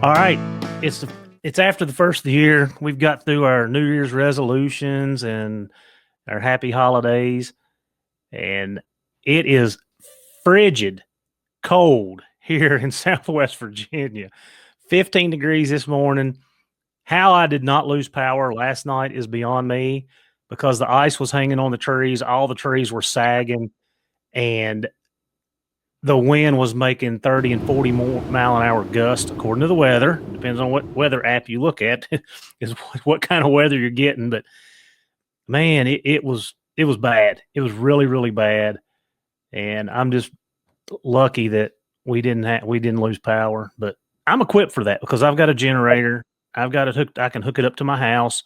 All right, it's after the first of the year. We've got through our New Year's resolutions and our happy holidays, and it is frigid cold here in Southwest Virginia. 15 degrees this morning. How I did not lose power last night is beyond me because the ice was hanging on the trees. All the trees were sagging, and the wind was making 30 and 40 mile an hour gusts, according to the weather. Depends on what weather app you look at, is what kind of weather you're getting. But man, it was bad. It was really, really bad. And I'm just lucky that we didn't lose power. But I'm equipped for that because I've got a generator. I've got it hooked. I can hook it up to my house.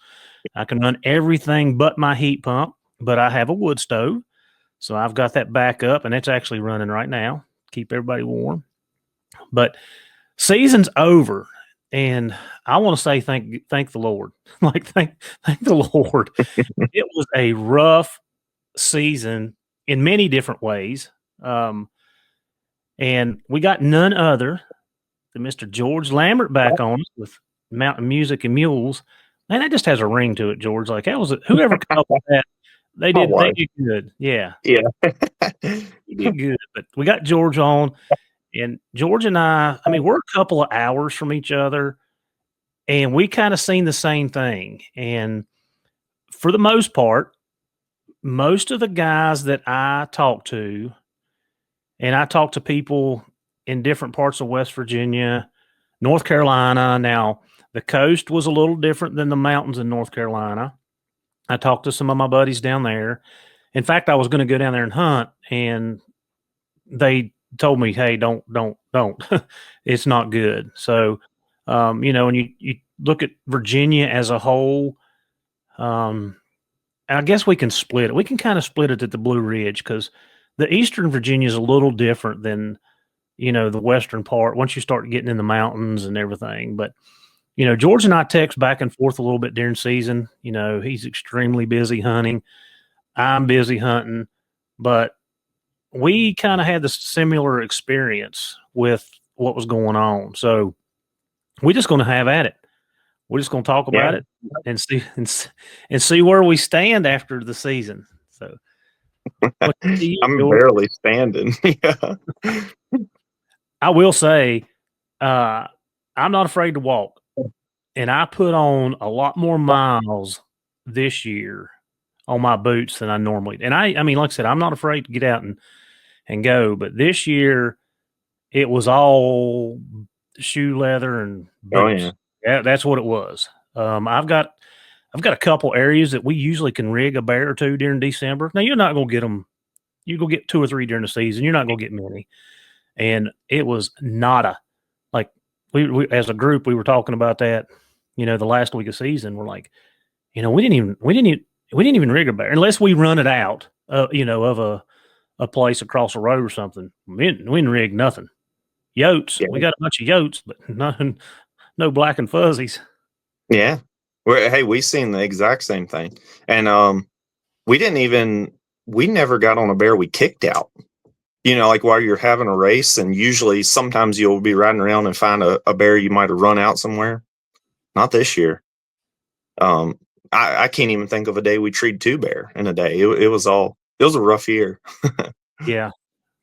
I can run everything but my heat pump, but I have a wood stove. So I've got that back up, and it's actually running right now. Keep everybody warm. But season's over, and I want to say thank the Lord. Like thank the Lord. It was a rough season in many different ways. And we got none other than Mr. George Lambert back on us with Mountain Music and Mules. Man, that just has a ring to it, George. Like, that was whoever came up with that. They did good. Yeah. Yeah. He did good. But we got George on, and George and I mean, we're a couple of hours from each other, and we kind of seen the same thing. And for the most part, most of the guys that I talk to, and I talk to people in different parts of West Virginia, North Carolina. Now, the coast was a little different than the mountains in North Carolina. I talked to some of my buddies down there. In fact, I was going to go down there and hunt, and they told me, "Hey, don't. It's not good." So, when you look at Virginia as a whole, I guess we can split it. We can kind of split it at the Blue Ridge because the Eastern Virginia is a little different than the western part. Once you start getting in the mountains and everything, but George and I text back and forth a little bit during season. He's extremely busy hunting. I'm busy hunting, but we kind of had this similar experience with what was going on. So we're just going to have at it. We're just going to talk about it and see where we stand after the season. So I'm barely standing. Yeah. I will say, I'm not afraid to walk. And I put on a lot more miles this year on my boots than I normally. And I mean, like I said, I'm not afraid to get out and go. But this year, it was all shoe leather and boots. Oh yeah, That's what it was. I've got a couple areas that we usually can rig a bear or two during December. Now you're not going to get them. You go get 2 or 3 during the season. You're not going to get many. And it was nada. Like we as a group, we were talking about that. The last week of season, we're like, we didn't even rig a bear unless we run it out, of a place across the road or something. We didn't rig nothing. Yotes, we got a bunch of yotes, but no black and fuzzies. Yeah. Hey, we seen the exact same thing, and we never got on a bear we kicked out. Like while you're having a race, and usually sometimes you'll be riding around and find a bear you might have run out somewhere. Not this year. I can't even think of a day we treed 2 bear in a day. It was a rough year. Yeah.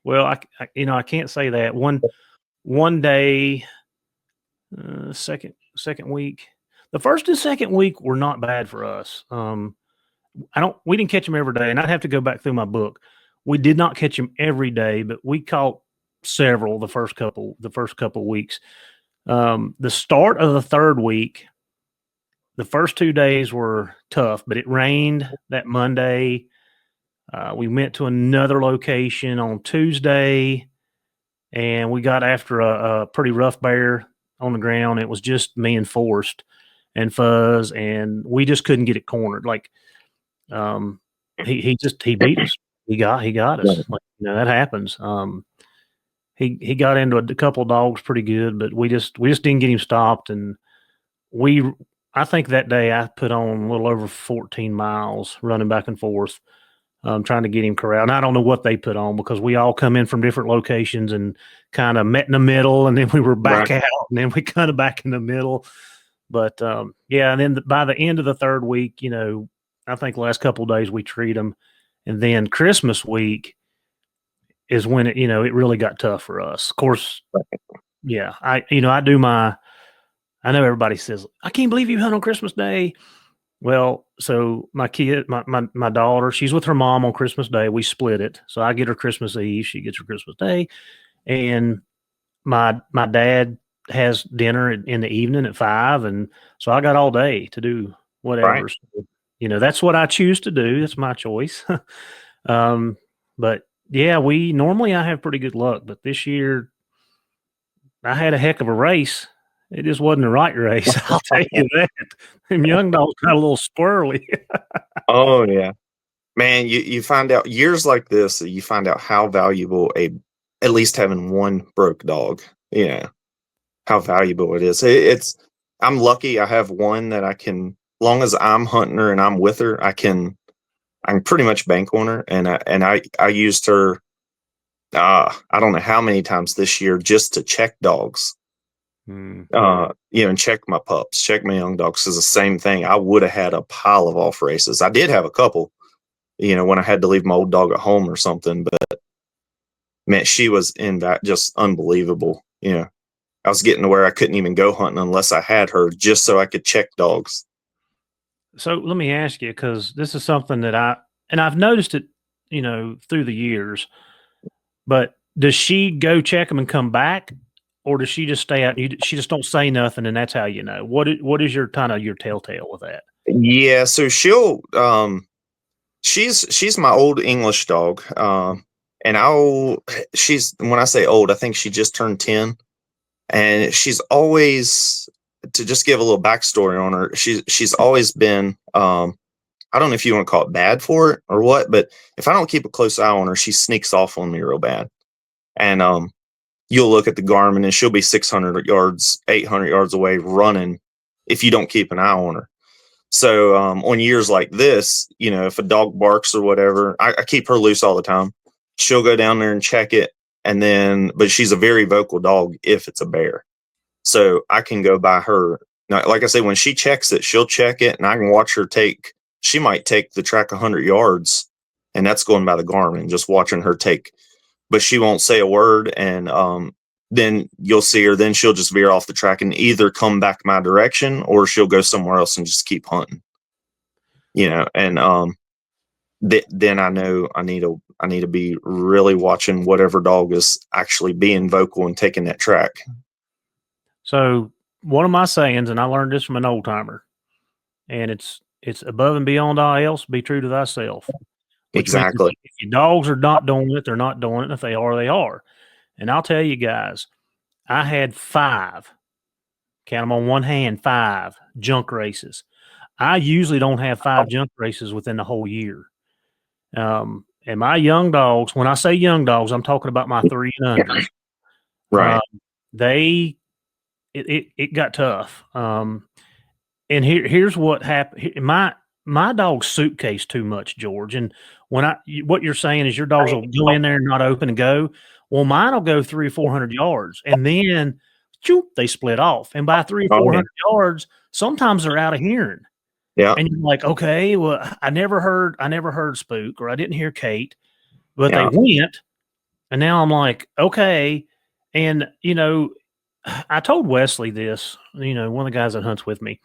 Well, I can't say that. One day, second week, the first and second week were not bad for us. We didn't catch them every day, and I'd have to go back through my book. We did not catch them every day, but we caught several the first couple weeks. The start of the third week, the first 2 days were tough, but it rained that Monday. We went to another location on Tuesday, and we got after a pretty rough bear on the ground. It was just me and Forrest and Fuzz, and we just couldn't get it cornered. Like, he beat us. He got us. Like, that happens. He got into a couple of dogs pretty good, but we just didn't get him stopped. And I think that day I put on a little over 14 miles running back and forth. trying to get him corralled. And I don't know what they put on because we all come in from different locations and kind of met in the middle, and then we were back out, and then we kind of back in the middle. But yeah, and then by the end of the third week, I think the last couple of days we treat them, and then Christmas week is when it really got tough for us. Of course, yeah, I do my. I know everybody says, I can't believe you hunt on Christmas Day. Well, so my kid, my daughter, she's with her mom on Christmas Day. We split it. So I get her Christmas Eve, she gets her Christmas Day. And my dad has dinner in the evening at 5. And so I got all day to do whatever. Right. So, that's what I choose to do. That's my choice. But yeah, I have pretty good luck, but this year I had a heck of a race. It just wasn't the right race. I'll tell you that. Them young dogs got a little squirrely. Oh yeah, man. You find out years like this, you find out how valuable at least having one broke dog. Yeah, how valuable it is. I'm lucky. I have one that I can, long as I'm hunting her and I'm with her, I can pretty much bank on her. And I used her. I don't know how many times this year just to check dogs. And check my pups, check my young dogs. Is the same thing. I would have had a pile of off races. I did have a couple, when I had to leave my old dog at home or something. But man, she was in that just unbelievable. I was getting to where I couldn't even go hunting unless I had her, just so I could check dogs. So let me ask you, because this is something that I've noticed it, through the years. But does she go check them and come back? Or does she just stay out and she just don't say nothing, and that's how you know? What is your kind of your telltale with that? Yeah, so she'll she's my old English dog. And she's, when I say old, I think she just turned 10. And she's always, to just give a little backstory on her, she's always been I don't know if you want to call it bad for it or what, but if I don't keep a close eye on her, she sneaks off on me real bad. And you'll look at the Garmin and she'll be 600 yards, 800 yards away running if you don't keep an eye on her. So on years like this, if a dog barks or whatever, I keep her loose all the time. She'll go down there and check it. But she's a very vocal dog if it's a bear. So I can go by her. Now, like I say, when she checks it, she'll check it and I can watch her she might take the track 100 yards, and that's going by the Garmin, just watching her take. But she won't say a word, and then you'll see her. Then she'll just veer off the track and either come back my direction or she'll go somewhere else and just keep hunting. And then I know I need to be really watching whatever dog is actually being vocal and taking that track. So one of my sayings, and I learned this from an old timer, and it's above and beyond all else, be true to thyself. Exactly. If your dogs are not doing it, they're not doing it. And if they are, they are. And I'll tell you guys, I had 5, count them on one hand, 5 junk races. I usually don't have 5 junk races within the whole year. And my young dogs, when I say young dogs, I'm talking about my 3 and unders. Right. It got tough. And here's what happened. My dog's suitcase too much, George. And what you're saying is your dogs will go in there and not open and go. Well, mine will go 300 or 400 yards, and then they split off. And by 300 or 400 yards, sometimes they're out of hearing. Yeah. And you're like, okay, well, I never heard Spook, or I didn't hear Kate, but they went. And now I'm like, okay. And I told Wesley this, one of the guys that hunts with me.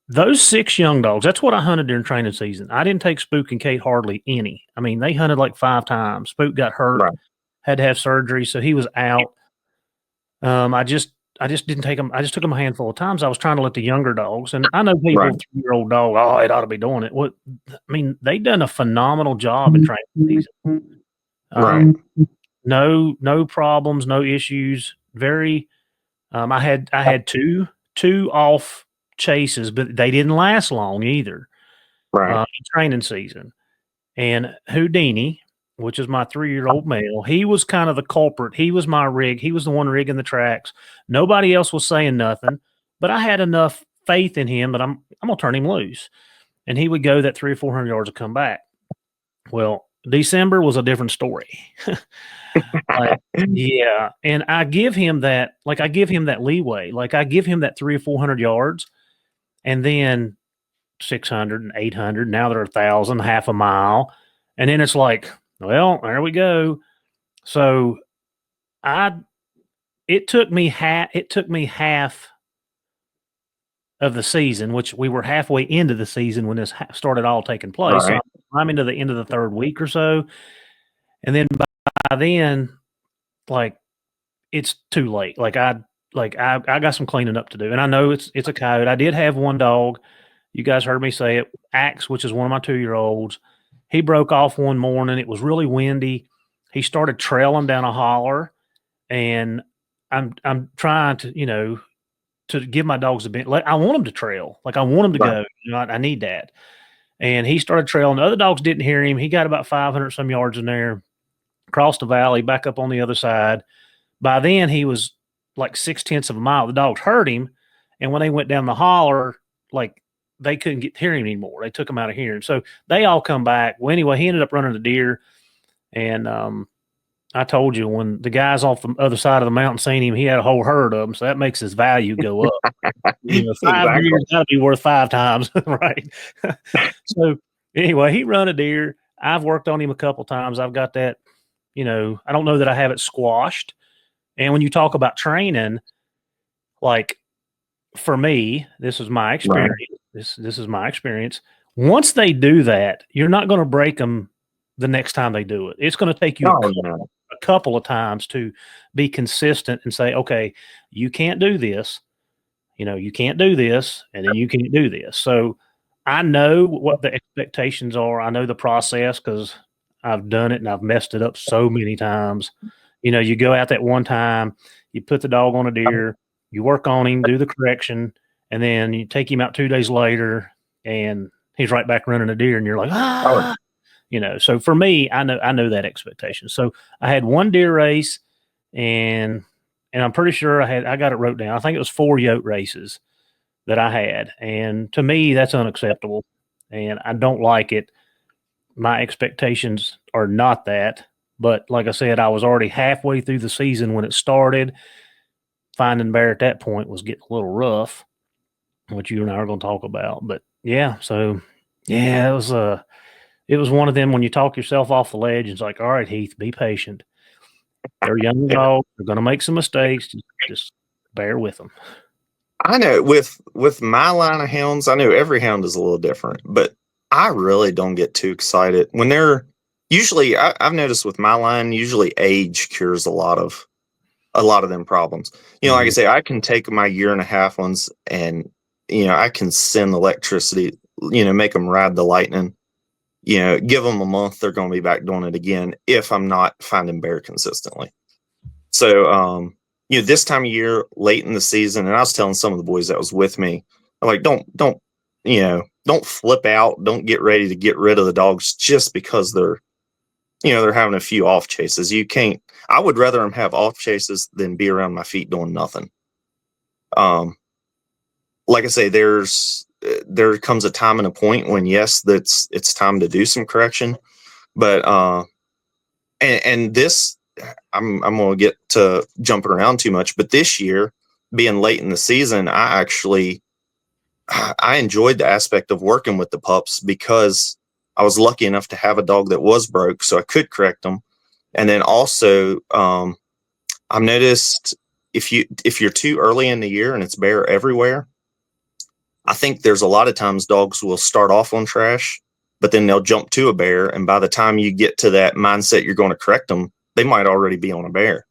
Those 6 young dogs, that's what I hunted during training season. I didn't take Spook and Kate hardly any. I mean, they hunted like 5 times. Spook got hurt, had to have surgery, so he was out. I just didn't take them. I just took them a handful of times. I was trying to let the younger dogs, and I know people, 3-year-old dog, it ought to be doing it. What I mean, they done a phenomenal job in training season. No problems, no issues. Very. I had two off chases, but they didn't last long either. In training season. And Houdini, which is my 3-year-old male, he was kind of the culprit. He was my rig. He was the one rigging the tracks. Nobody else was saying nothing, but I had enough faith in him that I'm gonna turn him loose, and he would go that 300 or 400 yards to come back. Well, December was a different story. Like, yeah, and I give him that, like, I give him that leeway. Like, I give him that 3 or 400 yards, and then 600 and 800. Now they're 1,000, half a mile, and then it's like, well, there we go. So I it took me half of the season, which we were halfway into the season when this started all taking place. So Right. I'm into the end of the third week or so, and then by then, like, it's too late. I got some cleaning up to do, and I know it's a coyote. I did have one dog. You guys heard me say it, Axe, which is one of my 2-year-olds. He broke off one morning. It was really windy. He started trailing down a holler, and I'm trying to, to give my dogs a bit. Like, I want them to trail. Like, I want them to Right. go. I need that. And he started trailing. The other dogs didn't hear him. He got about 500 some yards in there, crossed the valley, back up on the other side. By then, he was like 6/10 of a mile. The dogs heard him, and when they went down the holler, like, they couldn't hear him anymore. They took him out of hearing. So they all come back. Well, anyway, he ended up running a deer, and I told you, when the guys off the other side of the mountain seen him, he had a whole herd of them. So that makes his value go up. Five Exactly. deer's got to be worth 5 times, right? So anyway, he run a deer. I've worked on him a couple times. I've got that. I don't know that I have it squashed. And when you talk about training, like, for me, this is my Right. experience. This is my experience. Once they do that, you're not going to break them the next time they do it. It's going to take you Oh, no. a couple of times to be consistent and say, okay, you can't do this. You can't do this, and then you can't do this. So I know what the expectations are. I know the process because I've done it and I've messed it up so many times. You go out that one time, you put the dog on a deer, you work on him, do the correction, and then you take him out 2 days later, and he's right back running a deer, and you're like, Oh, ah. So for me, I know that expectation. So I had one deer race, and I'm pretty sure I got it wrote down. I think it was 4 yoke races that I had, and to me, that's unacceptable, and I don't like it. My expectations are not that, but like I said, I was already halfway through the season when it started. Finding bear at that point was getting a little rough, which you and I are going to talk about. But yeah, so yeah, it was one of them when you talk yourself off the ledge. It's like, all right, Heath, be patient. They're young yeah. dogs. They're going to make some mistakes. Just bear with them. I know with my line of hounds, I know every hound is a little different, but I really don't get too excited when they're usually. I've noticed with my line, usually age cures a lot of them problems. Like I Mhm. say, I can take my year and a half ones, and I can send electricity. Make them ride the lightning. Give them a month, they're going to be back doing it again if I'm not finding bear consistently. So, this time of year, late in the season, and I was telling some of the boys that was with me, I'm like, don't flip out, don't get ready to get rid of the dogs just because they're having a few off chases. You can't. I would rather them have off chases than be around my feet doing nothing. Um, like I say, there comes a time and a point when yes, it's time to do some correction, but and this I'm gonna get to jumping around too much, but this year, being late in the season, I enjoyed the aspect of working with the pups because I was lucky enough to have a dog that was broke, so I could correct them. And then also, I've noticed if you're too early in the year and it's bear everywhere, I think there's a lot of times dogs will start off on trash, but then they'll jump to a bear, and by the time you get to that mindset you're going to correct them, they might already be on a bear.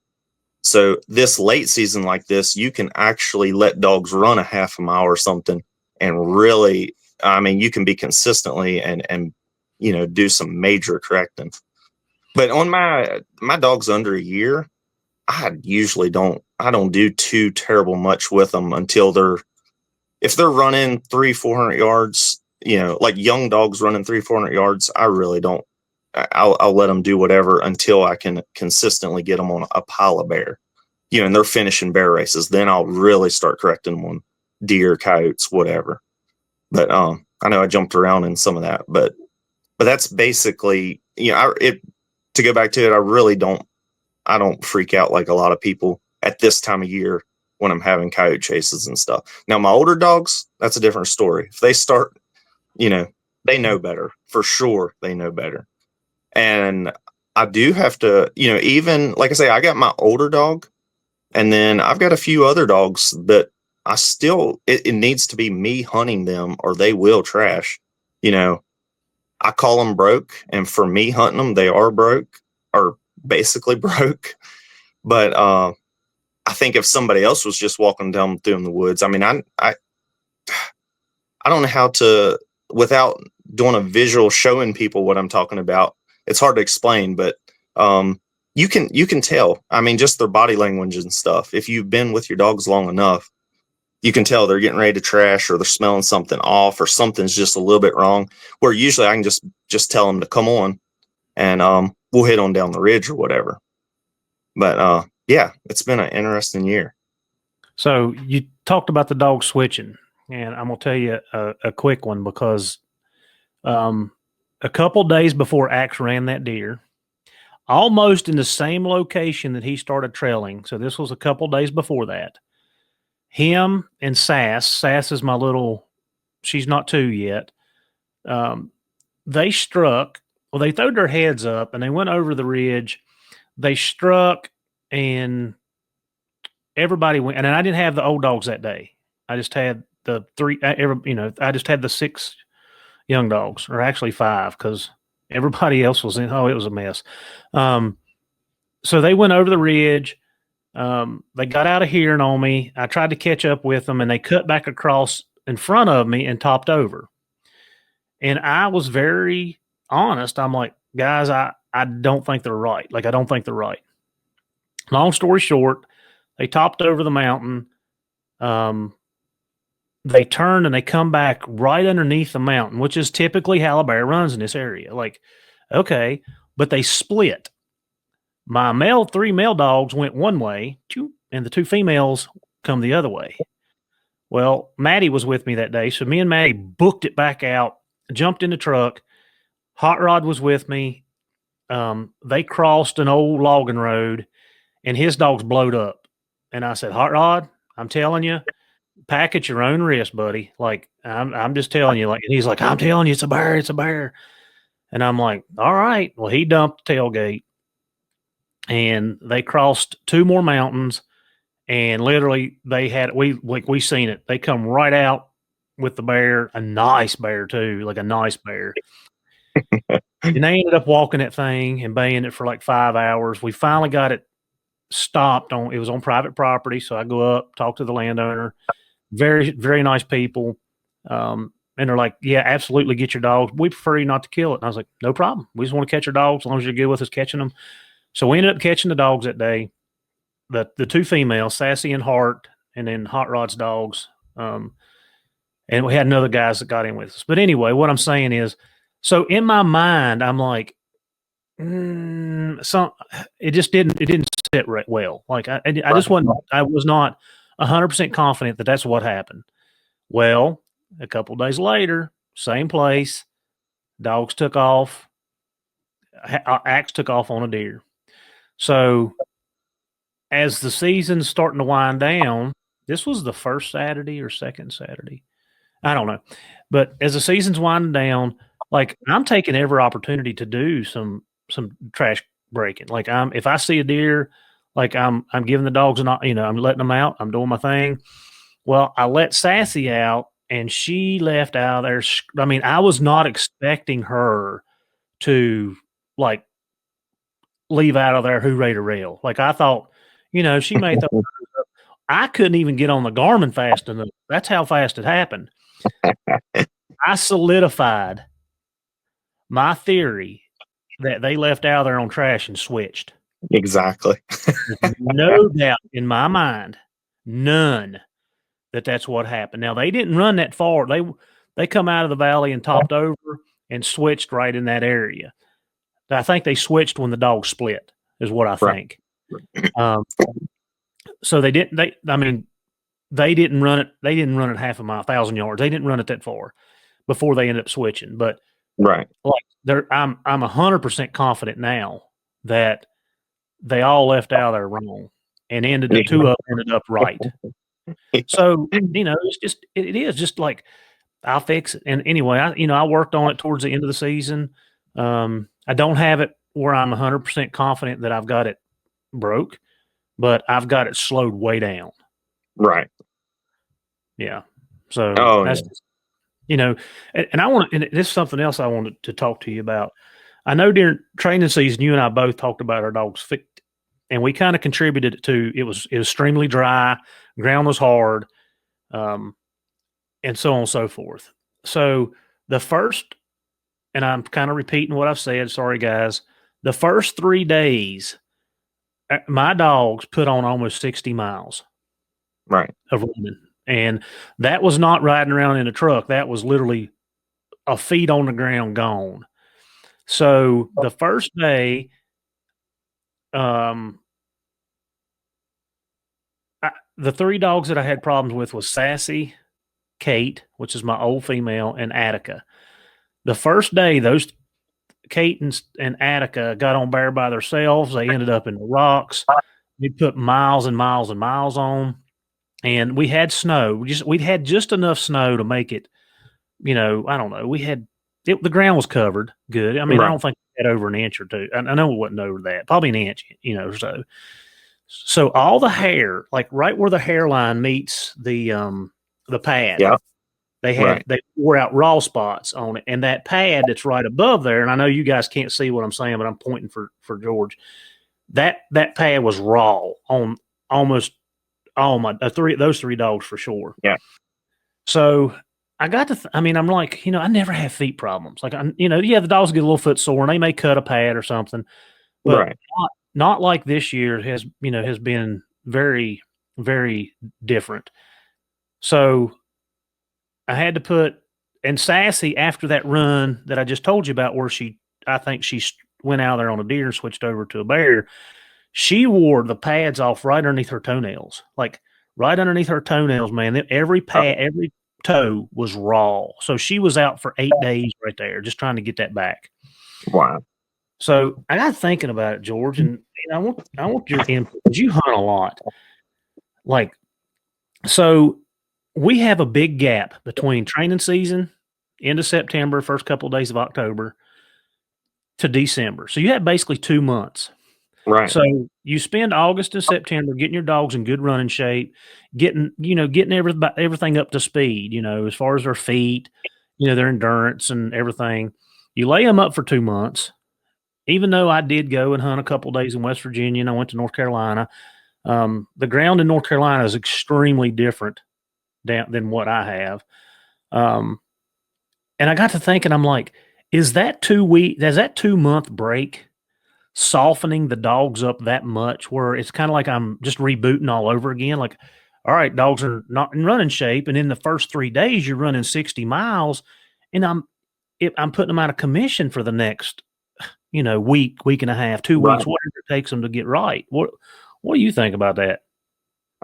So this late season like this, you can actually let dogs run a half a mile or something, and really, I mean, you can be consistently and do some major correcting. But on my dogs under a year, I don't do too terrible much with them until if they're running 300-400 yards, like young dogs running 300-400 yards, I really don't. I'll let them do whatever until I can consistently get them on a pile of bear, and they're finishing bear races. Then I'll really start correcting them on deer, coyotes, whatever. But I know I jumped around in some of that, but But that's basically, to go back to it, I don't freak out like a lot of people at this time of year when I'm having coyote chases and stuff. Now, my older dogs, that's a different story. If they start, they know better for sure. They know better. And I do have to, even like I say, I got my older dog, and then I've got a few other dogs that it needs to be me hunting them or they will trash. I call them broke, and for me hunting them, they are broke or basically broke. But I think if somebody else was just walking down through in the woods, I mean, I don't know how to, without doing a visual showing people what I'm talking about. It's hard to explain, but you can tell. I mean, just their body language and stuff. If you've been with your dogs long enough, you can tell they're getting ready to trash, or they're smelling something off, or something's just a little bit wrong. Where usually I can just tell them to come on, and we'll head on down the ridge or whatever. But yeah, it's been an interesting year. So you talked about the dog switching, and I'm gonna tell you a quick one because a couple days before Axe ran that deer, almost in the same location that he started trailing. So this was a couple days before that. Him and Sass is my little, she's not 2 yet. They struck, well, they throwed their heads up and they went over the ridge. They struck, and everybody went. And I didn't have the old dogs that day. I just had the three, I just had the 6 young dogs, or actually 5, because everybody else was in. Oh, it was a mess. So they went over the ridge. They got out of hearing on me. I tried to catch up with them, and they cut back across in front of me and topped over. And I was very honest. I'm like, guys, I don't think they're right. Like, I don't think they're right. Long story short, they topped over the mountain. They turned and they come back right underneath the mountain, which is typically how a bear runs in this area. Like, okay, but they split. My 3 male dogs went one way, and the 2 females come the other way. Well, Maddie was with me that day, so me and Maddie booked it back out, jumped in the truck. Hot Rod was with me. They crossed an old logging road, and his dogs blowed up. And I said, Hot Rod, I'm telling you, pack at your own risk, buddy. Like, I'm just telling you. Like, and he's like, I'm telling you, it's a bear, it's a bear. And I'm like, all right. Well, he dumped the tailgate, and they crossed 2 more mountains, and literally we seen it. They come right out with the bear, a nice bear too, like a nice bear. And they ended up walking that thing and baying it for like 5 hours. We finally got it stopped it was on private property. So I go up, talk to the landowner. Very, very nice people. And they're like, yeah, absolutely, get your dogs. We prefer you not to kill it. And I was like, no problem. We just want to catch our dogs as long as you're good with us catching them. So we ended up catching the dogs that day. The 2 females, Sassy and Hart, and then Hot Rod's dogs. And we had another guys that got in with us. But anyway, what I'm saying is, so in my mind, I'm like, it didn't sit right well. Like I just I was not 100% confident that that's what happened. Well, a couple days later, same place, dogs took off. Axe took off on a deer. So as the season's starting to wind down, this was the first Saturday or second Saturday. I don't know. But as the season's winding down, like, I'm taking every opportunity to do some trash breaking. Like, if I see a deer, like, I'm giving the dogs I'm letting them out. I'm doing my thing. Well, I let Sassy out, and she left out there. I mean, I was not expecting her to, like, leave out of there hooray to rail. Like, I thought, she may throw. I couldn't even get on the Garmin fast enough. That's how fast it happened. I solidified my theory that they left out there on trash and switched. Exactly. No doubt in my mind, none, that's what happened. Now, they didn't run that far. They come out of the valley and topped over and switched right in that area. I think they switched when the dogs split, is what I think. So they didn't. They didn't run it. They didn't run it half a mile, 1,000 yards. They didn't run it that far before they ended up switching. But Right. Like I'm 100% confident now that they all left out there wrong and ended up two of them ended up right. So, it is just like I'll fix it. And anyway, I worked on it towards the end of the season. I don't have it where I'm 100% confident that I've got it broke, but I've got it slowed way down. Right. Yeah. So Oh that's yeah. just, and I want, and this is something else I wanted to talk to you about. I know during training season, you and I both talked about our dog's feet, and we kind of contributed to it was extremely dry, ground was hard, um, and so on and so forth. So the first, and I'm kind of repeating what I've said. Sorry, guys. The first 3 days, my dogs put on almost 60 miles Right. of running, and that was not riding around in a truck. That was literally a feet on the ground gone. So the first day, um, the 3 dogs that I had problems with was Sassy, Kate, which is my old female, and Attica. The first day, those Kate and Attica got on bear by themselves. They ended up in the rocks. We put miles and miles and miles on, and we had snow. We'd had just enough snow to make it. I don't know. The ground was covered good. I mean, I Right. don't think we had over an inch or two. I know it wasn't over that. Probably an inch. Or so. So all the hair, like right where the hairline meets the pad, Yeah. Right. they wore out raw spots on it, and that pad that's right above there. And I know you guys can't see what I'm saying, but I'm pointing for George. That pad was raw on almost all my those 3 dogs for sure. Yeah. So I got to. I mean, I'm like, I never have feet problems. Like, the dogs get a little foot sore, and they may cut a pad or something, but Right. not like this year has been very, very different. So I had to put and Sassy after that run that I just told you about, where I think she went out there on a deer and switched over to a bear. She wore the pads off right underneath her toenails, like right underneath her toenails, man. Every pad, Oh, every toe was raw. So she was out for 8 days right there, just trying to get that back. wow. So I got thinking about it, George, and I want your input because you hunt a lot. Like, so we have a big gap between training season, end of September, first couple of days of October to December. So you have basically 2 months. Right. So you spend August and September getting your dogs in good running shape, getting everything up to speed, as far as their feet, their endurance and everything. You lay them up for 2 months. Even though I did go and hunt a couple days in West Virginia and I went to North Carolina, the ground in North Carolina is extremely different than what I have. Um, and I got to thinking, I'm like, is that 2 month break softening the dogs up that much where it's kind of like I'm just rebooting all over again? Like, all right, dogs are not in running shape. And in the first 3 days, you're running 60 miles and I'm putting them out of commission for the next, week and a half, 2 weeks, Right. whatever it takes them to get right. What do you think about that?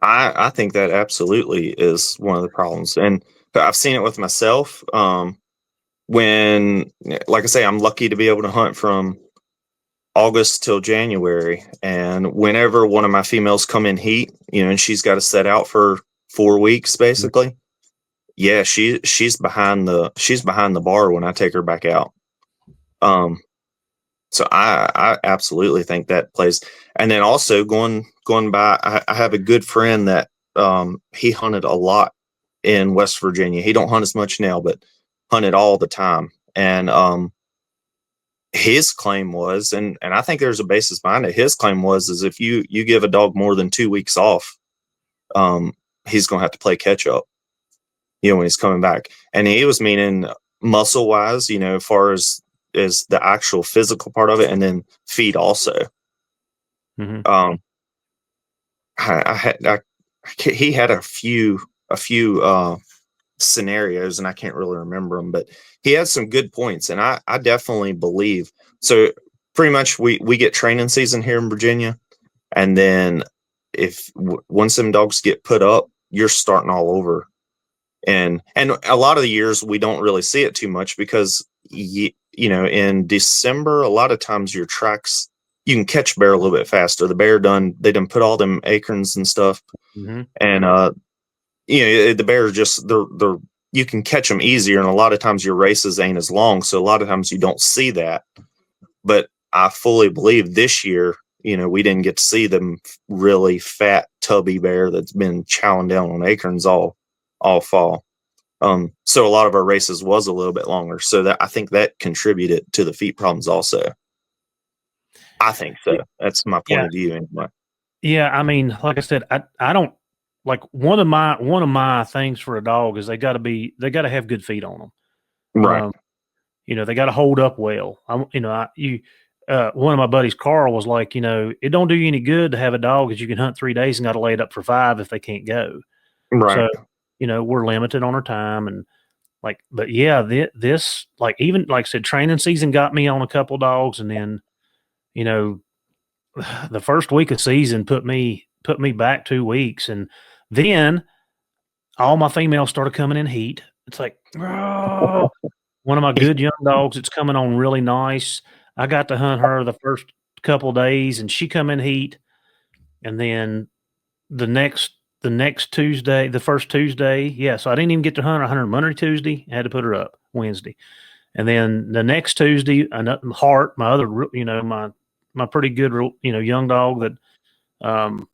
I think that absolutely is one of the problems, and I've seen it with myself. When, like I say, I'm lucky to be able to hunt from August till January, and whenever one of my females come in heat, and she's got to set out for 4 weeks basically. Yeah, she's behind the bar when I take her back out. Um, so I absolutely think that plays. And then also going by, I have a good friend that he hunted a lot in West Virginia. He don't hunt as much now, but hunted all the time. And his claim was, and I think there's a basis behind it. His claim was is if you give a dog more than 2 weeks off, um, he's gonna have to play catch up, when he's coming back. And he was meaning muscle wise, as far as the actual physical part of it, and then feed also. Mm-hmm. Um, he had a few scenarios, and I can't really remember them, but he had some good points, and I definitely believe so. Pretty much, we get training season here in Virginia, and then if once them dogs get put up, you're starting all over. And a lot of the years we don't really see it too much because in December, a lot of times your tracks, you can catch bear a little bit faster. They done put all them acorns and stuff, and the bear just they're you can catch them easier, and a lot of times your races ain't as long, so a lot of times you don't see that. But I fully believe this year, we didn't get to see them really fat, tubby bear that's been chowing down on acorns all fall. So a lot of our races was a little bit longer. So that I think that contributed to the feet problems also. I think so. That's my point Yeah. of view anyway. Yeah. I mean, like I said, I don't like one of my things for a dog is they got to have good feet on them. Right. They got to hold up well. One of my buddies, Carl, was like, it don't do you any good to have a dog because you can hunt 3 days and got to lay it up for 5 if they can't go. Right. So, we're limited on our time and but yeah, this even like I said, training season got me on a couple dogs, and then, the first week of season put me back 2 weeks, and then all my females started coming in heat. It's like, oh, one of my good young dogs, it's coming on really nice. I got to hunt her the first couple days, and she come in heat, and then the next Tuesday, the first Tuesday, yeah. So I didn't even get to hunt her. I hunted her Monday, Tuesday. I had to put her up Wednesday, and then the next Tuesday, Heart, my other, my pretty good, young dog um,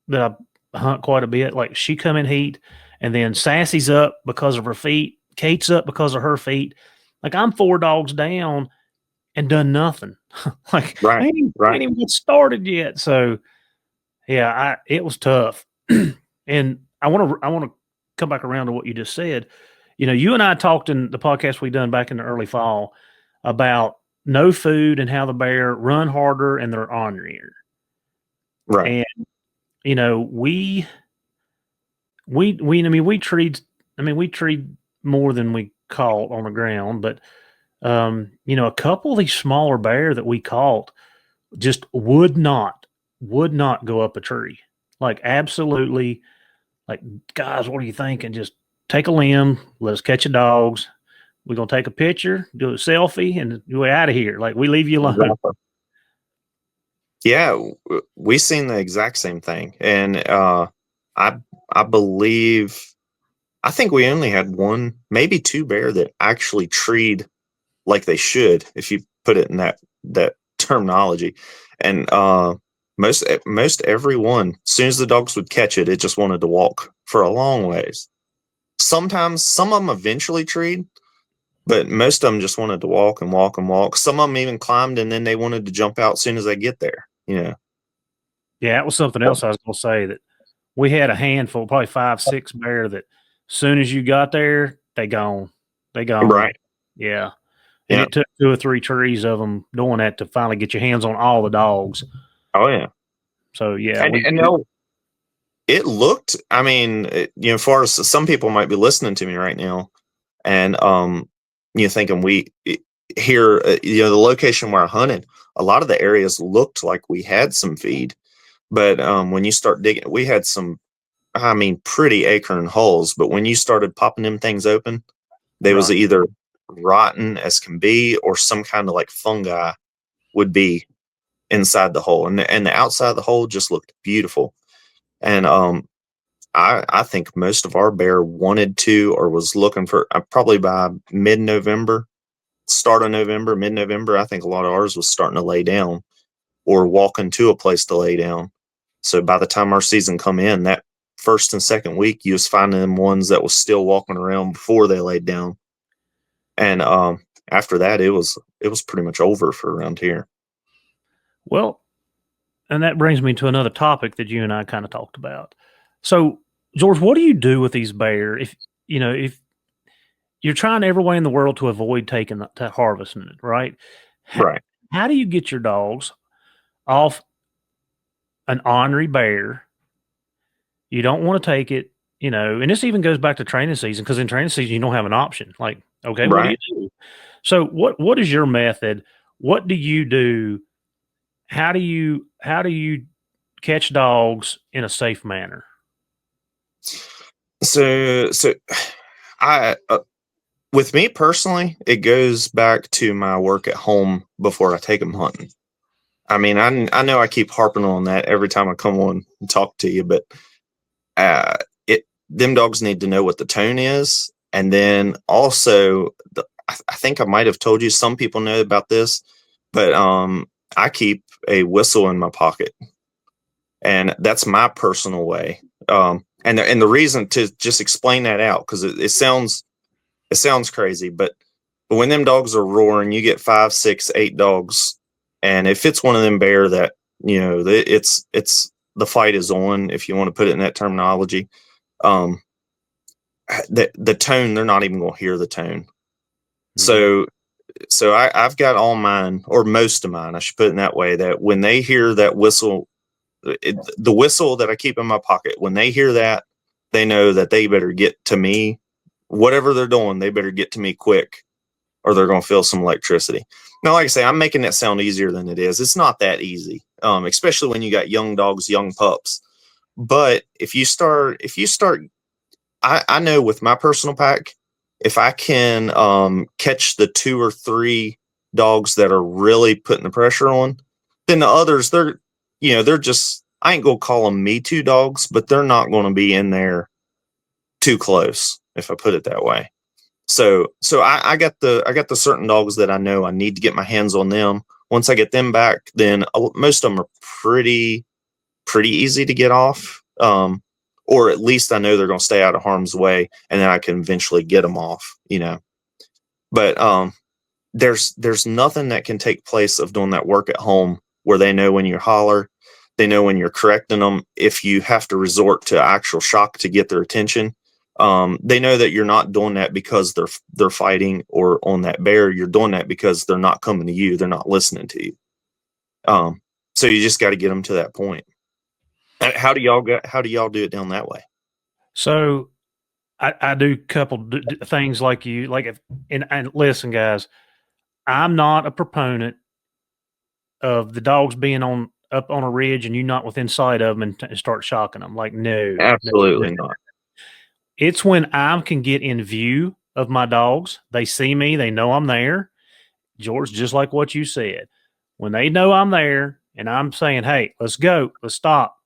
that I hunt quite a bit. Like she come in heat, and then Sassy's up because of her feet. Kate's up because of her feet. Like I'm 4 dogs down and done nothing. Like Right. I ain't even get started yet. So yeah, it was tough. And I want to come back around to what you just said. You and I talked in the podcast we done back in the early fall about no food and how the bear run harder and they're ornerier. Right. And we treat more than we caught on the ground, but a couple of these smaller bear that we caught just would not go up a tree. Like absolutely, like, guys, what are you thinking? Just take a limb, let us catch the dogs. We're gonna take a picture, do a selfie, and we're out of here. Like we leave you alone. Exactly. Yeah, we seen the exact same thing, and I I believe I think we only had one, maybe two bear that actually treed like they should, if you put it in that terminology. And most everyone, as soon as the dogs would catch it, it just wanted to walk for a long ways. Sometimes some of them eventually treed, but most of them just wanted to walk and walk and walk. Some of them even climbed, and then they wanted to jump out as soon as they get there. Yeah, it was something else I was gonna say that we had a handful, probably 5, 6 bear that as soon as you got there, they gone. They gone. Right. Yeah. And Yeah. it took 2 or 3 trees of them doing that to finally get your hands on all the dogs. Oh yeah. So yeah, And no, it looked. I mean, as far as some people might be listening to me right now, and thinking here, the location where I hunted, a lot of the areas looked like we had some feed, but when you start digging, we had some, I mean, pretty acorn holes. But when you started popping them things open, they was right. either rotten as can be, or some kind of like fungi would be inside the hole, and the outside of the hole just looked beautiful. And I think most of our bear wanted to or was looking for, probably by mid-November, start of November, mid-November. I think a lot of ours was starting to lay down or walking to a place to lay down. So by the time our season come in, that first and second week, you was finding them ones that was still walking around before they laid down. And after that, it was pretty much over for around here. Well, and that brings me to another topic that you and I kind of talked about. So, George, what do you do with these bear if you're trying every way in the world to avoid taking to harvesting it, right? How, Right. how do you get your dogs off an ornery bear? You don't want to take it, and this even goes back to training season because in training season you don't have an option. Like, okay, what do you Right. do? So, what is your method? What do you do? How do you catch dogs in a safe manner? So I with me personally, it goes back to my work at home before I take them hunting. I mean, I know I keep harping on that every time I come on and talk to you, but it them dogs need to know what the tone is, and then also I think I might have told you, some people know about this, but I keep a whistle in my pocket, and that's my personal way. And the reason, to just explain that out, because it sounds crazy, but when them dogs are roaring, you get 5, 6, 8 dogs, and if it's one of them bear that, it's the fight is on, if you want to put it in that terminology. Um, the tone, they're not even going to hear the tone. Mm-hmm. So I've got all mine, or most of mine, I should put it in that way, that when they hear that whistle, the whistle that I keep in my pocket, when they hear that, they know that they better get to me. Whatever they're doing, they better get to me quick, or they're going to feel some electricity. Now, like I say, I'm making that sound easier than it is. It's not that easy, especially when you got young dogs, young pups. But if you start, I know with my personal pack, if I can catch the 2 or 3 dogs that are really putting the pressure on, then the others, they're just, I ain't gonna call them me too dogs, but they're not going to be in there too close, if I put it that way. So I got the certain dogs that I know I need to get my hands on them. Once I get them back, then most of them are pretty easy to get off. Or at least I know they're going to stay out of harm's way, and then I can eventually get them off, But there's nothing that can take place of doing that work at home, where they know when you holler, they know when you're correcting them. If you have to resort to actual shock to get their attention, they know that you're not doing that because they're fighting or on that bear. You're doing that because they're not coming to you. They're not listening to you. So you just got to get them to that point. How do y'all do it down that way? So I do a couple things like you, and listen, guys, I'm not a proponent of the dogs being up on a ridge and you not within sight of them and start shocking them. Like, no, absolutely not. It's when I can get in view of my dogs. They see me, they know I'm there. George, just like what you said, when they know I'm there and I'm saying, hey, let's go, let's stop,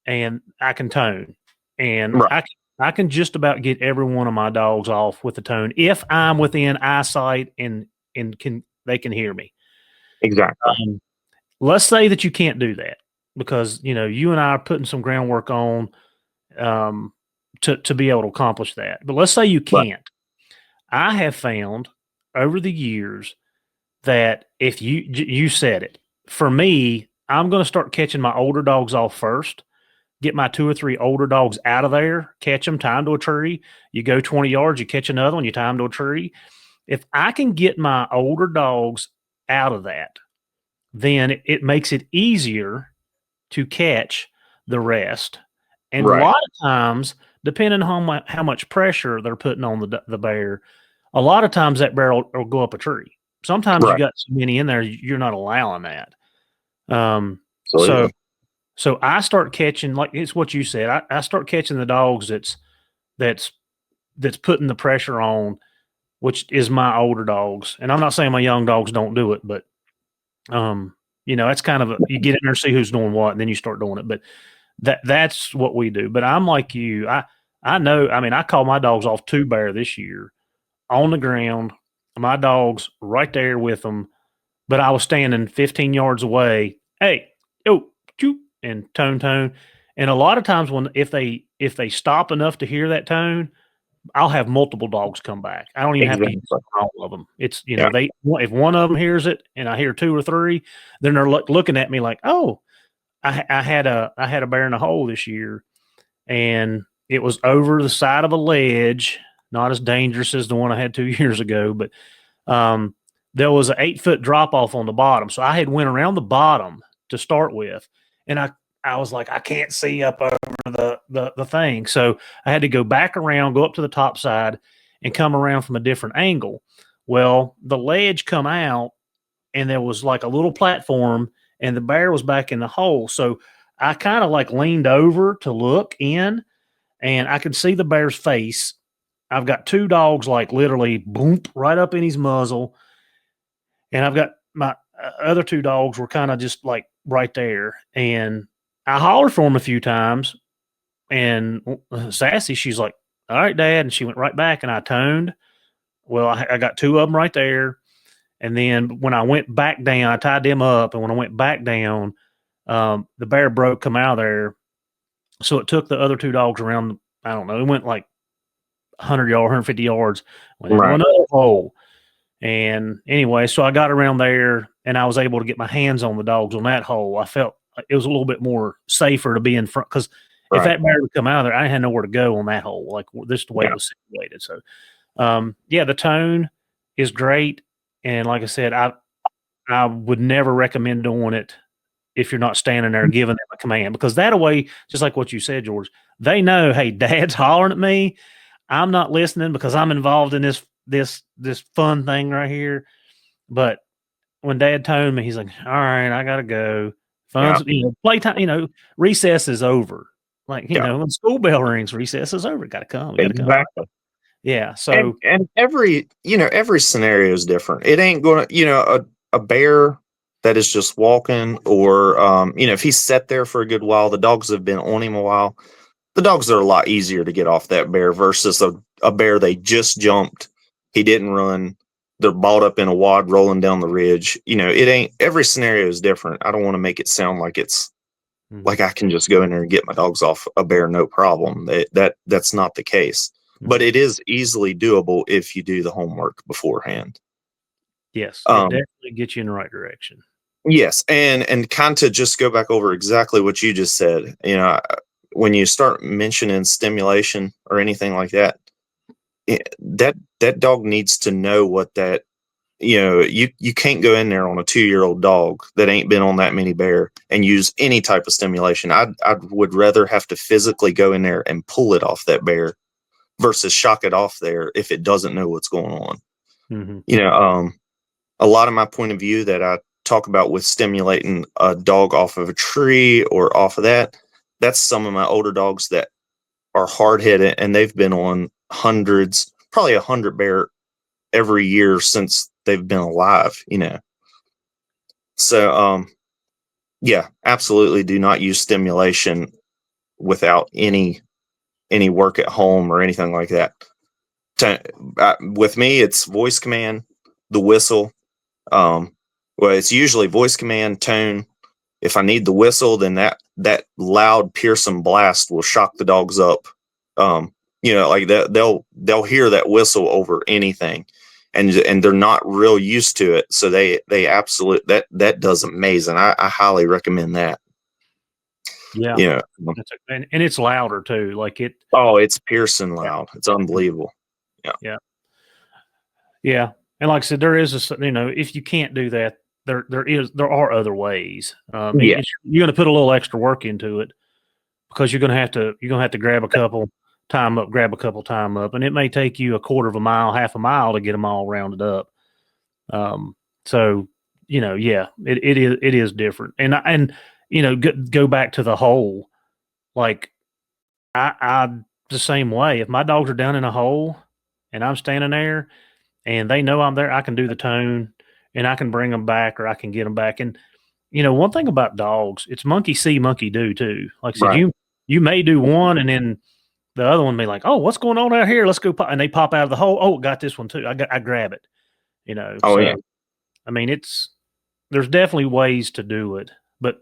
and I can tone, and right. I can just about get every one of my dogs off with the tone if I'm within eyesight and they can hear me. Exactly. Let's say that you can't do that because you and I are putting some groundwork on to be able to accomplish that. But let's say you can't. Right. I have found over the years that if you said it, for me, I'm going to start catching my older dogs off first. Get my 2 or 3 older dogs out of there, catch them, tie them to a tree. You go 20 yards, you catch another one, you tie them to a tree. If I can get my older dogs out of that, then it makes it easier to catch the rest. And right. A lot of times, depending on how much pressure they're putting on the bear, a lot of times that bear will go up a tree. Sometimes right. You got so many in there, you're not allowing that. So I start catching, like it's what you said. I start catching the dogs that's putting the pressure on, which is my older dogs. And I'm not saying my young dogs don't do it, but that's kind of you get in there, see who's doing what, and then you start doing it. But that's what we do. But I'm like you. I know. I mean, I called my dogs off 2 bear this year on the ground. My dogs right there with them, but I was standing 15 yards away. Hey, choop, and tone. And a lot of times if they stop enough to hear that tone, I'll have multiple dogs come back. I don't even have to use all of them. It's if one of them hears it and I hear 2 or 3, then they're looking at me like, oh, I had a bear in a hole this year, and it was over the side of a ledge, not as dangerous as the one I had 2 years ago, but there was an 8-foot drop off on the bottom. So I had went around the bottom to start with, and I was like, I can't see up over the thing. So I had to go back around, go up to the top side, and come around from a different angle. Well, the ledge come out, and there was like a little platform, and the bear was back in the hole. So I kind of like leaned over to look in, and I could see the bear's face. I've got two dogs like literally boom right up in his muzzle, and I've got my other two dogs were kind of just like right there, and I hollered for him a few times, and Sassy, she's like, "All right, Dad," and she went right back, and I toned. Well, I got two of them right there, and then when I went back down, I tied them up, and when I went back down, the bear broke, come out of there, so it took the other two dogs around. I don't know, it went like 100 yards, 150 yards, went into Right. another hole. And anyway, so I got around there and I was able to get my hands on the dogs on that hole. I felt it was a little bit more safer to be in front because if Right. that bear would come out of there, I had nowhere to go on that hole. Like this is the way it Yeah. was situated. So, yeah, the tone is great. And like I said, I would never recommend doing it if you're not standing there giving them a command because that way, just like what you said, George, they know, hey, Dad's hollering at me. I'm not listening because I'm involved in this fun thing right here. But when Dad told me, he's like, "All right, I gotta go. Yeah. Fun's playtime. Recess is over. Like Yeah. when school bell rings, recess is over. Got to come. Got to come. Exactly. Yeah. And So every scenario is different. It ain't gonna, a bear that is just walking, or if he's sat there for a good while, the dogs have been on him a while. The dogs are a lot easier to get off that bear versus a bear they just jumped. He didn't run. They're balled up in a wad rolling down the ridge. It ain't, every scenario is different. I don't want to make it sound like it's mhm, like I can just go in there and get my dogs off a bear, no problem. That's not the case. But mhm. it is easily doable if you do the homework beforehand. Yes, it Um, definitely gets you in the right direction. yes, and kind of just go back over exactly what you just said. When you start mentioning stimulation or anything like that, that dog needs to know what that. You can't go in there on a 2-year-old dog that ain't been on that many bear and use any type of stimulation. I would rather have to physically go in there and pull it off that bear versus shock it off there if it doesn't know what's going on. Mhm. You know, um, a lot of my point of view that I talk about with stimulating a dog off of a tree or off of that's some of my older dogs that are hard headed and they've been on hundreds, probably 100 bear every year since they've been alive. So, yeah, absolutely do not use stimulation without any work at home or anything like that. With me, it's voice command, the whistle. Um, well, it's usually voice command, tone. If I need the whistle, then that loud, piercing blast will shock the dogs up. Like that, they'll hear that whistle over anything, and they're not real used to it, so they absolute that does amazing. I highly recommend that. Yeah, You know, and it's louder too. Like it. oh, it's piercing Yeah. loud. It's unbelievable. Yeah, Yeah. Yeah. And like I said, there is if you can't do that, there are other ways. yeah, You're going to put a little extra work into it because you're going to have to grab a couple grab a couple time up, and it may take you a quarter of a mile, half a mile to get them all rounded up. So yeah, it is different, and go back to the hole. Like I the same way. If my dogs are down in a hole and I'm standing there and they know I'm there, I can do the tone and I can bring them back or I can get them back. And one thing about dogs, it's monkey see, monkey do too. Like I said, right. you may do one and then the other one be like, "Oh, what's going on out here? Let's go!" And they pop out of the hole. Oh, got this one too. I grab it. Oh yeah, So I mean, there's definitely ways to do it, but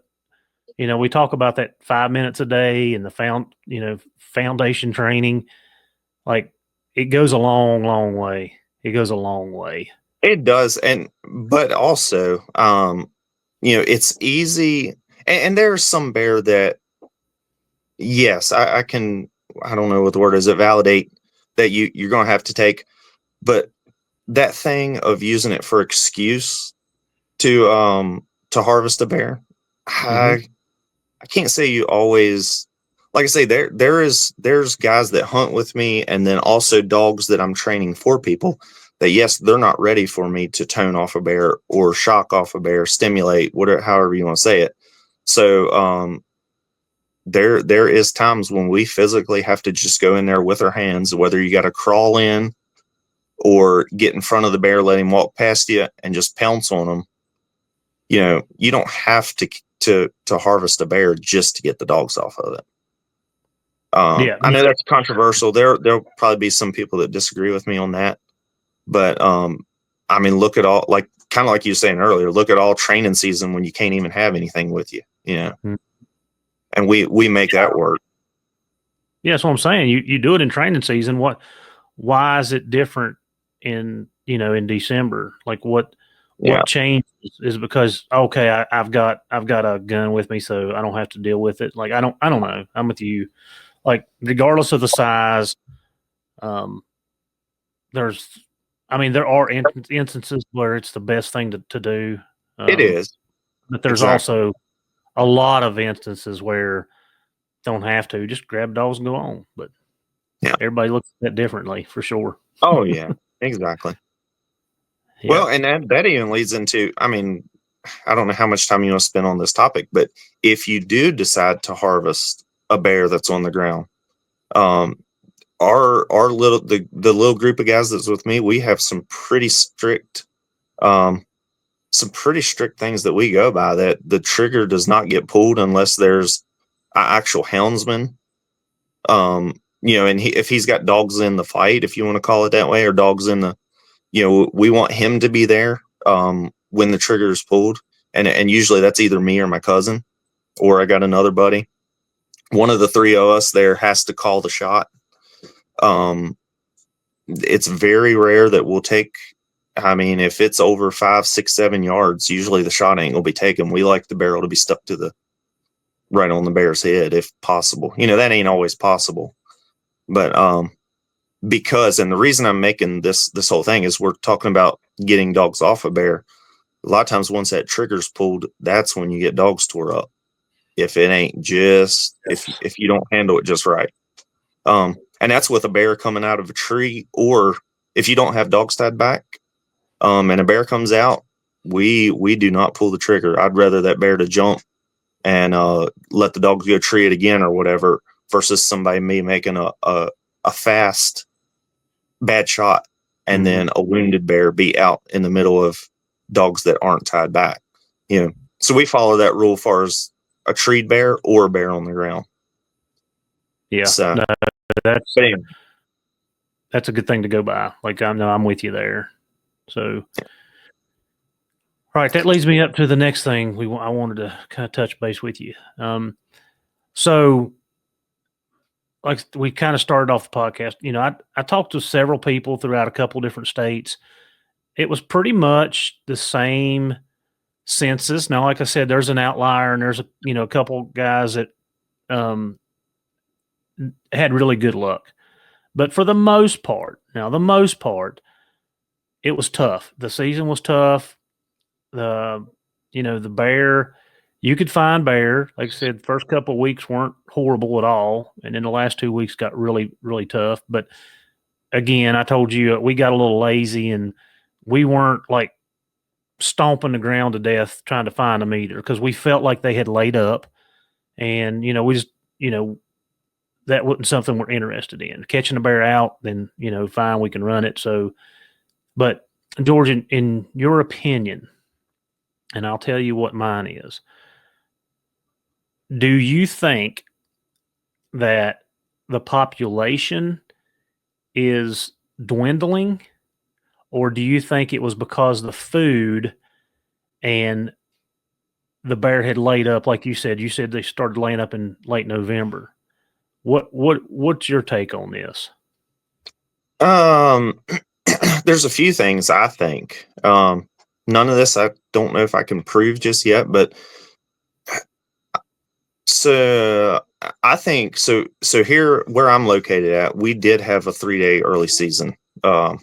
we talk about that 5 minutes a day and the foundation training. Like it goes a long, long way. It goes a long way. it does. But also, it's easy, and there's some bear that, yes, I can. I don't know what the word is. It validate that you're going to have to take, but that thing of using it for excuse to harvest a bear, Hmm. I can't say you always. Like I say, there's guys that hunt with me, and then also dogs that I'm training for people. That, yes, they're not ready for me to tone off a bear or shock off a bear, stimulate, whatever, however you want to say it. So there is times when we physically have to just go in there with our hands, whether you got to crawl in or get in front of the bear, let him walk past you, and just pounce on him. You don't have to harvest a bear just to get the dogs off of it. I know that's controversial. There'll probably be some people that disagree with me on that, but I mean, look at all, like, kind of like you were saying earlier, look at all training season when you can't even have anything with you, and we make that work. Yeah, that's what I'm saying. You do it in training season. Why is it different in December? Like what changes? Is it because okay, I've got a gun with me, so I don't have to deal with it? Like I don't know. I'm with you. Like regardless of the size, there are instances where it's the best thing to do. It is, but there's also a lot of instances where don't have to, just grab dogs and go on. But everybody looks at that differently for sure. Oh yeah, exactly. Yeah. Well, and that even leads into, I mean, I don't know how much time you want to spend on this topic, but if you do decide to harvest a bear that's on the ground, our little the little group of guys that's with me, we have some pretty strict things that we go by, that the trigger does not get pulled unless there's an actual houndsman. And if he's got dogs in the fight, if you want to call it that way, or dogs in the, we want him to be there when the trigger is pulled, and usually that's either me or my cousin, or I got another buddy. One of the three of us there has to call the shot. It's very rare that we'll take. I mean, if it's over 5, 6, 7 yards, usually the shot ain't gonna be taken. We like the barrel to be stuck to right on the bear's head if possible. That ain't always possible, but because, and the reason I'm making this whole thing is we're talking about getting dogs off a bear. A lot of times once that trigger's pulled, that's when you get dogs tore up. If it ain't just, if you don't handle it just right. And that's with a bear coming out of a tree, or if you don't have dogs tied back, and a bear comes out, we do not pull the trigger. I'd rather that bear to jump and let the dogs go tree it again or whatever, versus me making a fast bad shot and then a wounded bear be out in the middle of dogs that aren't tied back. So we follow that rule as far as a treed bear or a bear on the ground. Yeah, so, no, that's a good thing to go by. Like I'm with you there. So, all right, that leads me up to the next thing I wanted to kind of touch base with you. So, like we kind of started off the podcast, I talked to several people throughout a couple different states. It was pretty much the same census. Now, like I said, there's an outlier, and there's a couple guys that had really good luck. But for the most part, it was tough. The season was tough. The bear, you could find bear. Like I said, the first couple of weeks weren't horrible at all, and then the last 2 weeks got really, really tough. But again, I told you we got a little lazy, and we weren't like stomping the ground to death trying to find them either, because we felt like they had laid up, and we just that wasn't something we're interested in. Catching a bear out, then fine, we can run it. So, but George, in your opinion, and I'll tell you what mine is. Do you think that the population is dwindling, or do you think it was because the food and the bear had laid up, like you said? You said they started laying up in late November. What's your take on this? There's a few things I think. None of this I don't know if I can prove just yet, but so I think so here where I'm located at, we did have a 3-day early season. What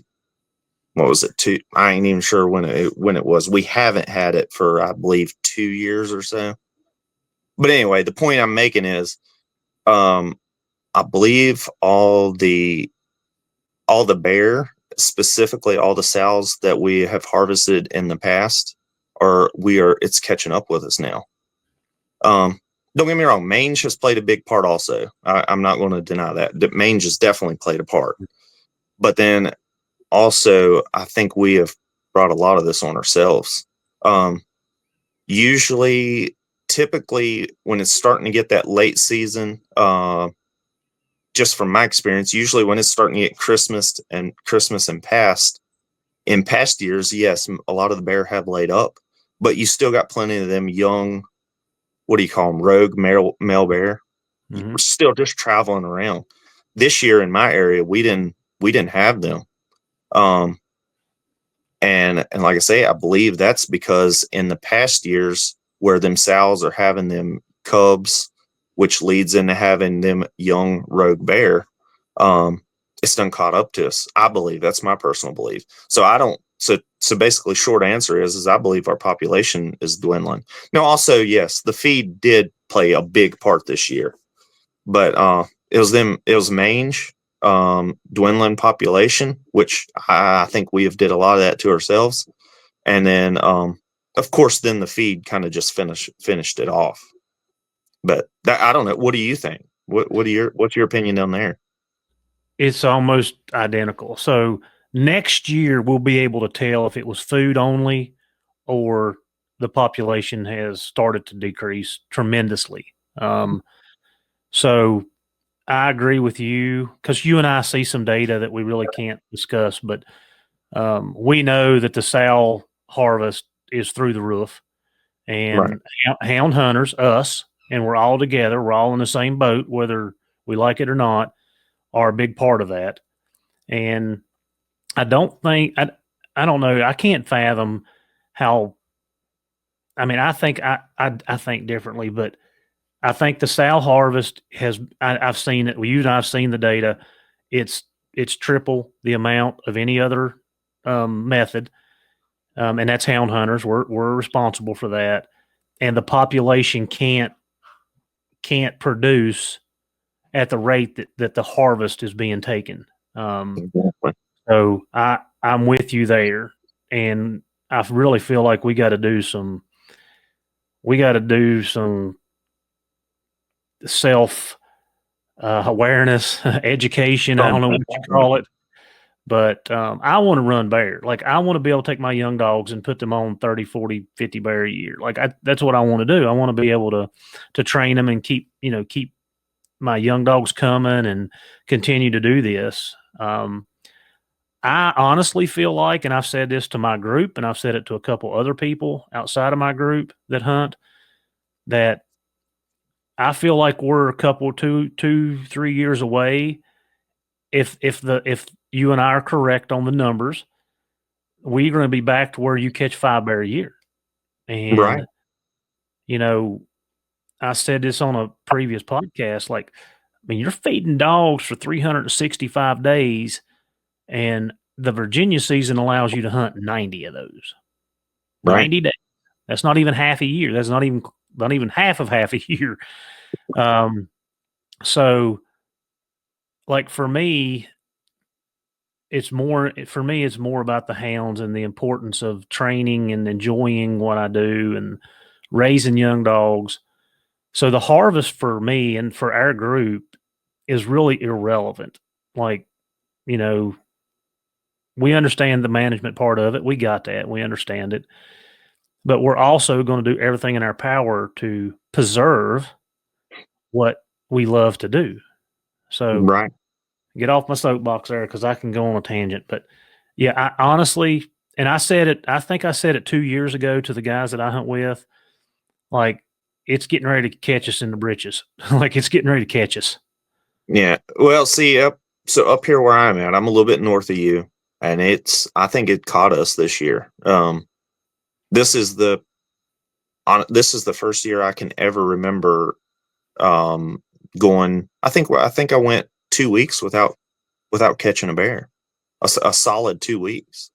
was it? I ain't even sure when it was. We haven't had it for, I believe, 2 years or so. But anyway, the point I'm making is, I believe all the bear, specifically all the sows that we have harvested in the past, it's catching up with us now. don't get me wrong, mange has played a big part also. I'm not going to deny that. Mange has definitely played a part. But then also, I think we have brought a lot of this on ourselves. Usually, typically, when it's starting to get that late season, just from my experience, usually when it's starting to get Christmas and in past years, yes, a lot of the bear have laid up, but you still got plenty of them young, what do you call them, rogue male bear. Mm-hmm. We're still just traveling around. This year in my area, we didn't have them. And like I say, I believe that's because in the past years where them sows are having them cubs, which leads into having them young rogue bear, it's done caught up to us. I believe that's my personal belief. So I don't. So basically, short answer is I believe our population is dwindling. Now, also, yes, the feed did play a big part this year, but it was mange, dwindling population, which I think we have did a lot of that to ourselves, and then of course then the feed kind of just finished it off. But I don't know. What do you think? What's your opinion on there? It's almost identical. So next year we'll be able to tell if it was food only or the population has started to decrease tremendously. So I agree with you because you and I see some data that we really can't discuss, but we know that the sow harvest is through the roof, Right. and hound hunters, us, and we're all together. We're all in the same boat, whether we like it or not, are a big part of that. And I don't think I don't know. I can't fathom how. I mean, I think differently, but I think the sow harvest has. I've seen it. Well, you and I've seen the data. It's it's triple the amount of any other method, and that's hound hunters. We're responsible for that, and the population can't produce at the rate that the harvest is being taken. Exactly. So I'm with you there, and I really feel like we got to do some self awareness, education. I don't know what you call it, but I want to run bear. Like I want to be able to take my young dogs and put them on 30, 40, 50 bear a year. Like that's what I want to do. I want to be able to train them and keep my young dogs coming and continue to do this. I honestly feel like, and I've said this to my group, and I've said it to a couple other people outside of my group that hunt, that I feel like we're a couple 3 years away. If you and I are correct on the numbers, we're going to be back to where you catch 5 bear a year. Right. And you know, I said this on a previous podcast. Like, I mean, you're feeding dogs for 365 days, and the Virginia season allows you to hunt 90 of those. Right. 90 days. That's not even half a year. That's not even half of half a year. So like it's more about the hounds and the importance of training and enjoying what I do and raising young dogs. So the harvest for me and for our group is really irrelevant. Like, you know, we understand the management part of it. We got that. We understand it. But we're also going to do everything in our power to preserve what we love to do. So Right. get off my soapbox there because I can go on a tangent. But yeah, I honestly, and I think I said it 2 years ago to the guys that I hunt with, like, it's getting ready to catch us in the britches. Like, it's getting ready to catch us. Yeah. Well, see, up here where I'm at, I'm a little bit north of you, and I think it caught us this year. This is the this is the first year I can ever remember going. I think I went 2 weeks without catching a bear, a solid 2 weeks.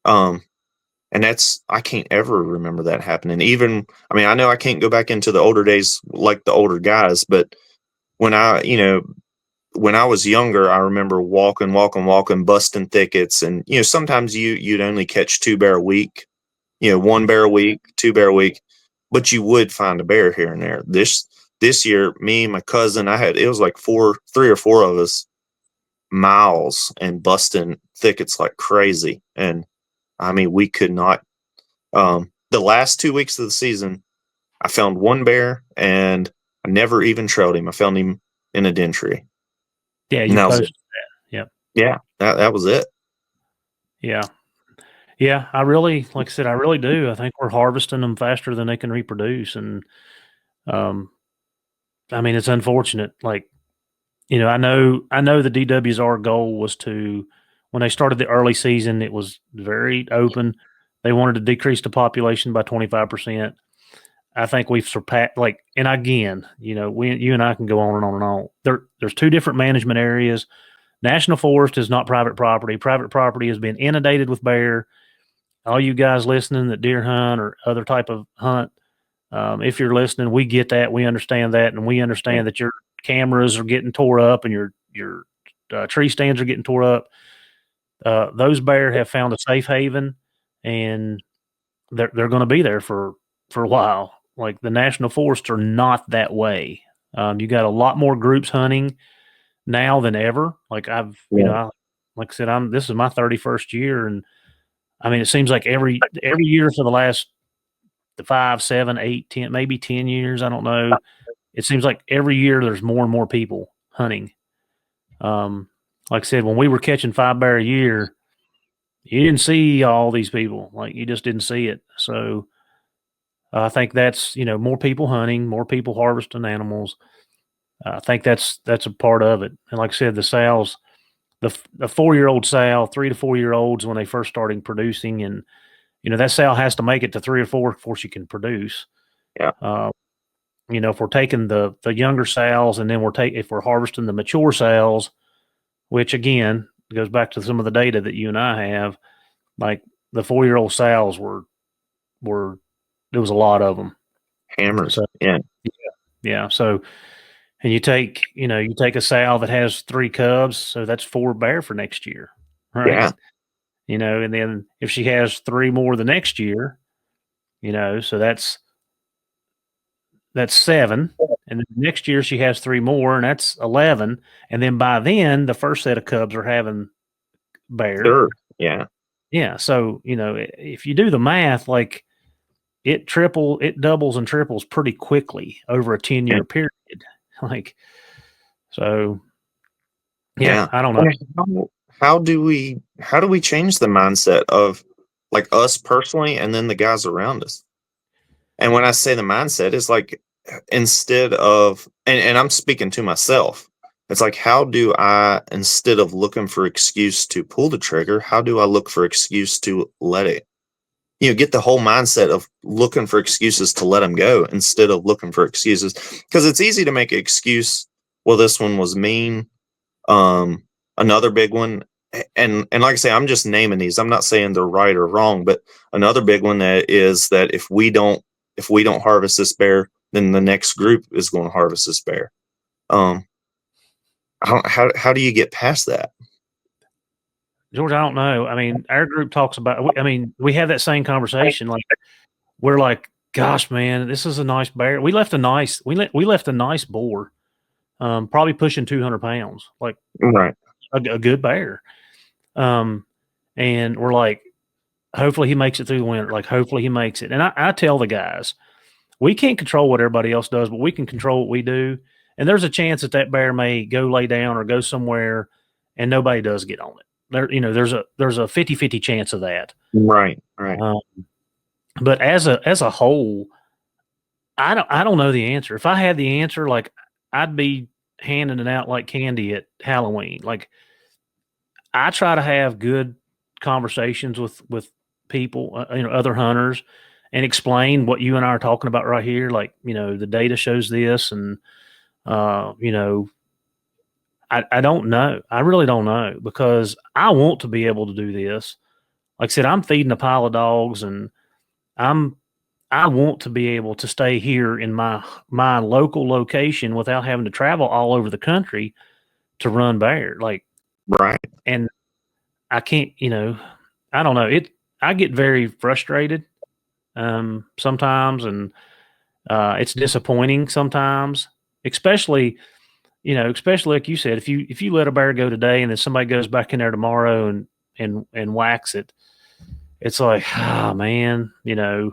And I can't ever remember that happening. Even, I mean, I know I can't go back into the older days like the older guys, but when when I was younger, I remember walking, busting thickets, and sometimes you'd only catch 2 bear a week, 1 bear a week, 2 bear a week. but you would find a bear here and there. This year, me and my cousin, it was like 3 or 4 of us, miles and busting thickets like crazy. And I mean, we could not. The last 2 weeks of the season, I found one bear, and I never even trailed him. I found him in a den tree. Yeah, And you that was it. posted that. Yep. Yeah, that was it. Yeah. Yeah, like I said, I really do. I think we're harvesting them faster than they can reproduce, and um, I mean, it's unfortunate. Like, I know the DWSR goal was to, when they started the early season, it was very open. They wanted to decrease the population by 25%. I think we've surpassed, like, and again, you and I can go on and on and on. There's two different management areas. National Forest is not private property. Private property has been inundated with bear. All you guys listening that deer hunt or other type of hunt, if you're listening, we get that, we understand that, and we understand that your cameras are getting tore up and your tree stands are getting tore up. Those bear have found a safe haven, and they're going to be there for a while. Like the national forests are not that way. You got a lot more groups hunting now than ever. Like like I said, this is my 31st year, and I mean, it seems like every year for the last 5, 7, 8, 10, maybe 10 years. I don't know. It seems like every year there's more and more people hunting. Like I said, when we were catching 5 bear a year, you didn't see all these people. Like you just didn't see it. So I think that's more people hunting, more people harvesting animals. I think that's a part of it. And like I said, the sows, the 4-year-old sow, 3 to 4 year olds when they first starting producing, and that sow has to make it to 3 or 4 before she can produce. Yeah. If we're taking the younger sows and then if we're harvesting the mature sows, which again goes back to some of the data that you and I have, like the 4-year-old sows were there was a lot of them. Hammers. So, yeah. So, and you take a sow that has 3 cubs, so that's 4 bear for next year, right? Yeah. And then if she has 3 more the next year, so that's 7. And then next year she has 3 more, and that's 11. And then by then, the first set of cubs are having bear. Sure. Yeah. Yeah. So, if you do the math, like it doubles and triples pretty quickly over a 10-year period. Like, so yeah, I don't know. How do we change the mindset of like us personally and then the guys around us? And when I say the mindset, is like instead of and I'm speaking to myself, it's like how do I, instead of looking for excuse to pull the trigger, how do I look for excuse to let it? Get the whole mindset of looking for excuses to let them go instead of looking for excuses, because it's easy to make an excuse. Well, this one was mean. Another big one, and like I say, I'm just naming these. I'm not saying they're right or wrong, but another big one that is that if we don't harvest this bear, then the next group is going to harvest this bear. How do you get past that? George, I don't know. I mean, our group talks about, I mean, we have that same conversation. Like, we're like, gosh, man, this is a nice bear. We left a nice boar, probably pushing 200 pounds, like Right. a good bear. And we're like, hopefully he makes it through the winter. Like, hopefully he makes it. And I tell the guys, we can't control what everybody else does, but we can control what we do. And there's a chance that bear may go lay down or go somewhere and nobody does get on it. There's a 50-50 chance of that. Right. But as a whole, I don't know the answer. If I had the answer, like I'd be handing it out like candy at Halloween. Like I try to have good conversations with people, other hunters, and explain what you and I are talking about right here. Like the data shows this, and I don't know. I really don't know, because I want to be able to do this. Like I said, I'm feeding a pile of dogs, and I want to be able to stay here in my local location without having to travel all over the country to run bear. Like, Right. and I can't, I don't know. I get very frustrated sometimes, and It's disappointing sometimes, especially especially like you said, if you let a bear go today and then somebody goes back in there tomorrow and whacks it, it's like, oh man, I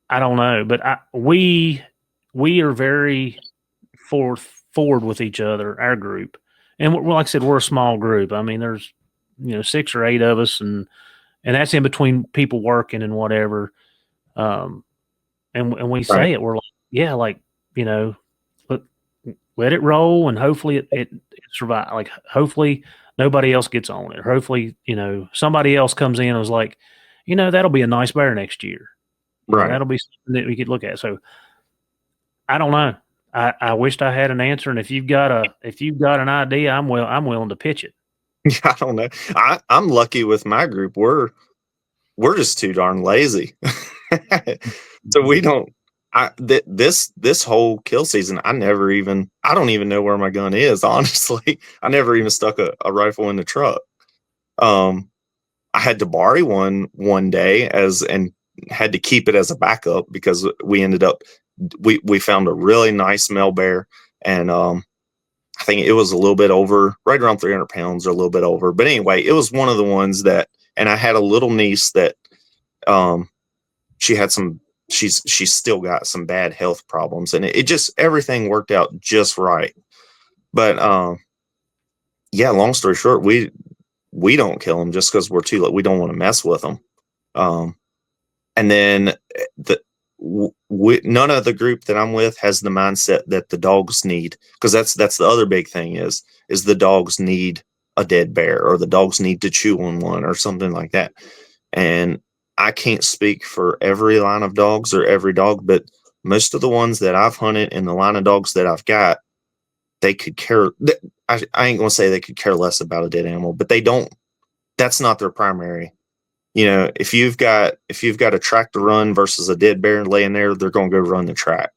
I don't know, but we are very forward with each other, our group, and like I said, we're a small group. I mean, there's 6 or 8 of us, and that's in between people working and whatever. Um, and we Right. say it, we're like, yeah, like you know, let, let it roll, and hopefully it survive. Like hopefully nobody else gets on it. Hopefully somebody else comes in and was like, that'll be a nice bear next year. Right. That'll be something that we could look at. So I don't know. I wished I had an answer, and if you've got an idea, I'm willing to pitch it. Yeah, I don't know. I'm lucky with my group. We're just too darn lazy. So we don't this whole kill season, I don't even know where my gun is, honestly. I never even stuck a rifle in the truck. Um I had to borrow one day as and had to keep it as a backup because we found a really nice male bear, and I think it was a little bit over, right around 300 pounds or a little bit over. But anyway, it was one of the ones that, and I had a little niece that um, she had she's still got some bad health problems, and it just everything worked out just right. But yeah, long story short, we don't kill them just because we're too we don't want to mess with them. Um, and then none of the group that I'm with has the mindset that the dogs need, because that's the other big thing is the dogs need a dead bear, or the dogs need to chew on one or something like that. And I can't speak for every line of dogs or every dog, but most of the ones that I've hunted and the line of dogs that I've got, they could care. I ain't gonna say they could care less about a dead animal, but they don't. That's not their primary. If you've got a track to run versus a dead bear laying there, they're going to go run the track.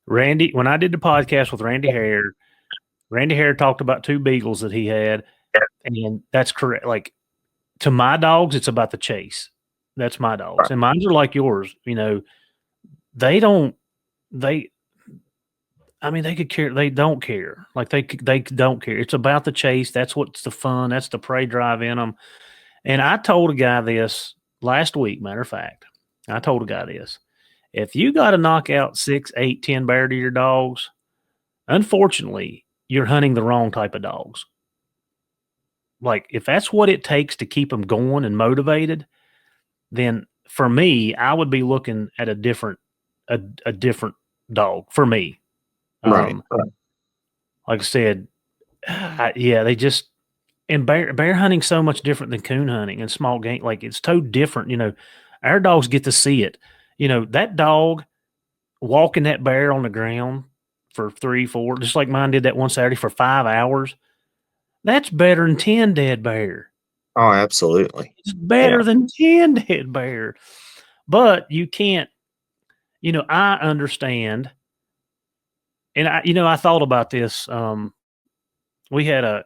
Randy, when I did the podcast with Randy Hare talked about 2 beagles that he had, and that's correct. Like to my dogs, it's about the chase. That's my dogs, Right. and mine are like yours. They don't. They. I mean, they could care. They don't care. Like they don't care. It's about the chase. That's what's the fun. That's the prey drive in them. And I told a guy this last week. Matter of fact, I told a guy this. If you got to knock out 6, 8, 10 bear to your dogs, unfortunately, you're hunting the wrong type of dogs. Like if that's what it takes to keep them going and motivated, then for me, I would be looking at a different dog for me. Right. Like I said, yeah, they just and bear hunting so much different than coon hunting and small game. Like it's so different. Our dogs get to see it. That dog walking that bear on the ground for 3, 4, just like mine did that one Saturday for 5 hours. That's better than 10 dead bear. Oh, absolutely. It's better Yeah. than 10 dead bear. But you can't, I understand. And I thought about this. We had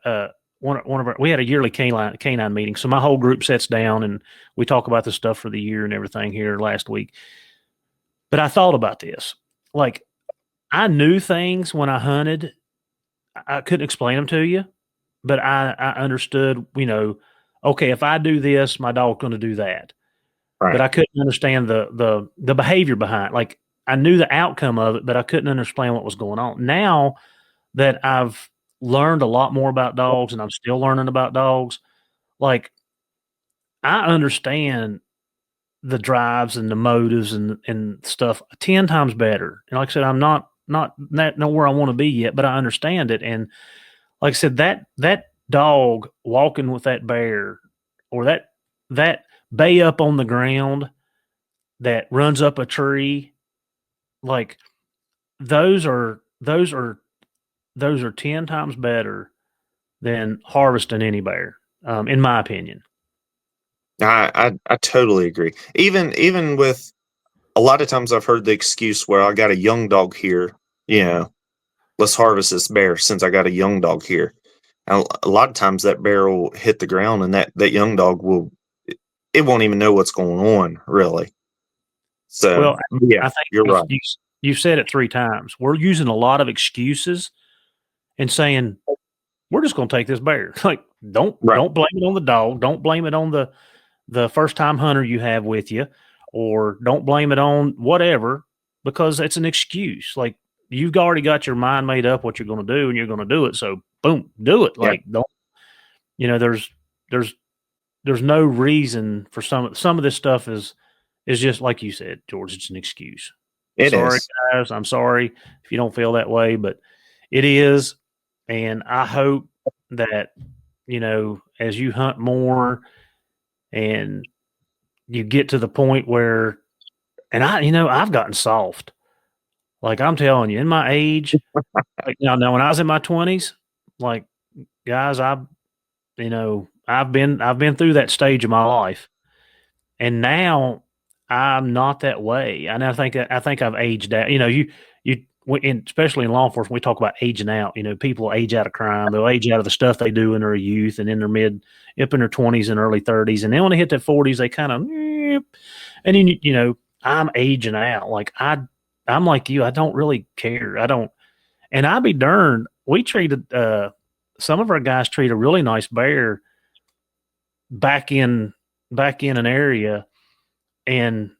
we had a yearly canine meeting. So my whole group sits down and we talk about the stuff for the year and everything here last week. But I thought about this. Like I knew things when I hunted. I couldn't explain them to you, but I understood, okay, if I do this, my dog's going to do that. But Right. I couldn't understand the behavior behind it. Like I knew the outcome of it, but I couldn't understand what was going on. Now that I've learned a lot more about dogs and I'm still learning about dogs, like I understand the drives and the motives and stuff 10 times better. And like I said, I'm not where I want to be yet, but I understand it. And like I said, that dog walking with that bear, or that bay up on the ground that runs up a tree, like those are 10 times better than harvesting any bear, in my opinion. I totally agree. Even with a lot of times I've heard the excuse where I got a young dog here, you know, let's harvest this bear since I got a young dog here. And a lot of times that bear will hit the ground and that young dog it won't even know what's going on, really. So Well, yeah, I think you're right. you've said it 3 times. We're using a lot of excuses and saying, "We're just gonna take this bear." Like, Right. don't blame it on the dog, don't blame it on the first time hunter you have with you, or don't blame it on whatever, because it's an excuse. Like, you've already got your mind made up what you're gonna do, and you're gonna do it, so boom, do it. Yeah, Like, don't there's there's no reason for some of this stuff is just like you said, George, it's an excuse. it Sorry, is. guys. I'm sorry if you don't feel that way, but it is. And I hope that, as you hunt more and you get to the point where, and I've gotten soft. Like, I'm telling you, in my age, like now when I was in my 20s, like, guys, I've been through that stage of my life. And now I'm not that way, and I think I've aged out. Especially in law enforcement, we talk about aging out. People age out of crime. They'll age out of the stuff they do in their youth and in their up in their 20s and early 30s, and then when they hit their 40s, they kind of, and then I'm aging out. Like, I'm like you. I don't really care. I don't, and I'd be darned. We treated some of our guys treat a really nice bear back in an area, and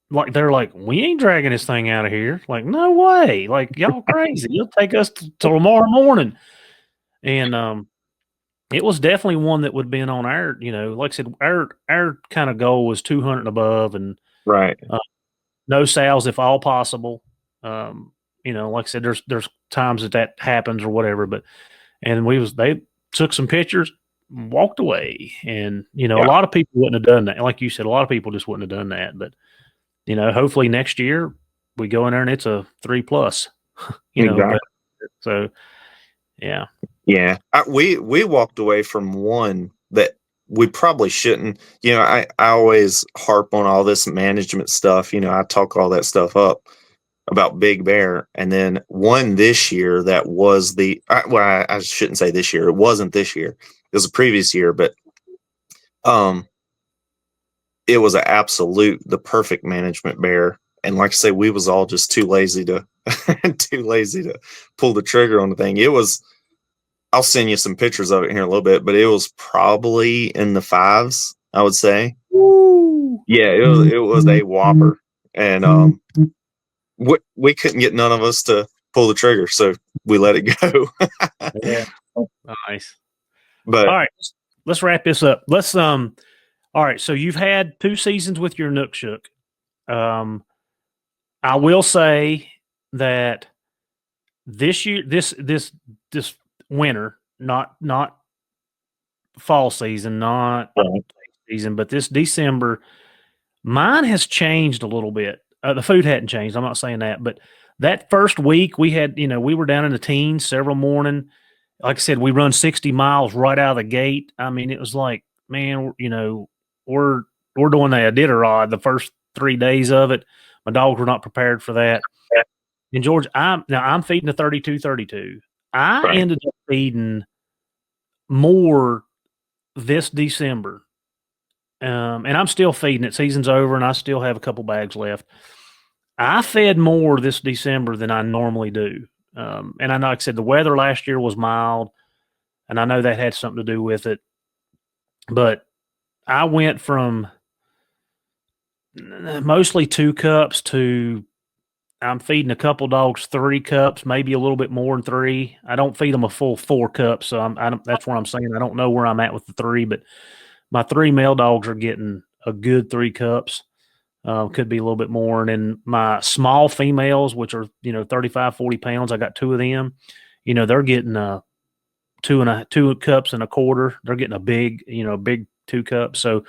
like they're like, we ain't dragging this thing out of here. Like, no way. Like, y'all crazy. You'll take us till tomorrow morning. And it was definitely one that would have been on our, like I said, our kind of goal was 200 and above, and Right. uh, no sales if all possible. Um, like I said, there's times that happens or whatever, but and they took some pictures, walked away, and a Yeah. lot of people wouldn't have done that. Like you said, a lot of people just wouldn't have done that, but hopefully next year we go in there and it's a 3 plus, but Exactly. so yeah. Yeah. We walked away from one that we probably shouldn't. I always harp on all this management stuff. I talk all that stuff up about Big Bear, and then one this year that was I shouldn't say this year. It wasn't this year. It was a previous year, but um, it was the perfect management bear. And like I say, we was all just too lazy to too lazy to pull the trigger on the thing. It was. I'll send you some pictures of it here in a little bit, but it was probably in the fives, I would say. Woo! Yeah, it was a whopper, and we couldn't get none of us to pull the trigger, so we let it go. Yeah, nice. All But right, let's wrap this up. All right, so you've had 2 seasons with your Nook Shook. I will say that this year, this winter, not fall season, not season, but this December, mine has changed a little bit. The food hadn't changed. I'm not saying that, but that first week we had, we were down in the teens several morning. Like I said, we run 60 miles right out of the gate. I mean, it was like, man, we're doing that Iditarod the first 3 days of it. My dogs were not prepared for that. And George, I'm feeding a 32-32. I right, ended up feeding more this December. And I'm still feeding it. Season's over, and I still have a couple bags left. I fed more this December than I normally do. And I know, like I said, the weather last year was mild, and I know that had something to do with it. But I went from mostly 2 cups to I'm feeding a couple dogs 3 cups, maybe a little bit more than 3. I don't feed them a full 4 cups, so that's what I'm saying. I don't know where I'm at with the 3, but my 3 male dogs are getting a good 3 cups. Could be a little bit more. And then my small females, which are 35, 40 pounds, I got 2 of them. They're getting 2 cups and a quarter. They're getting a big 2 cups. So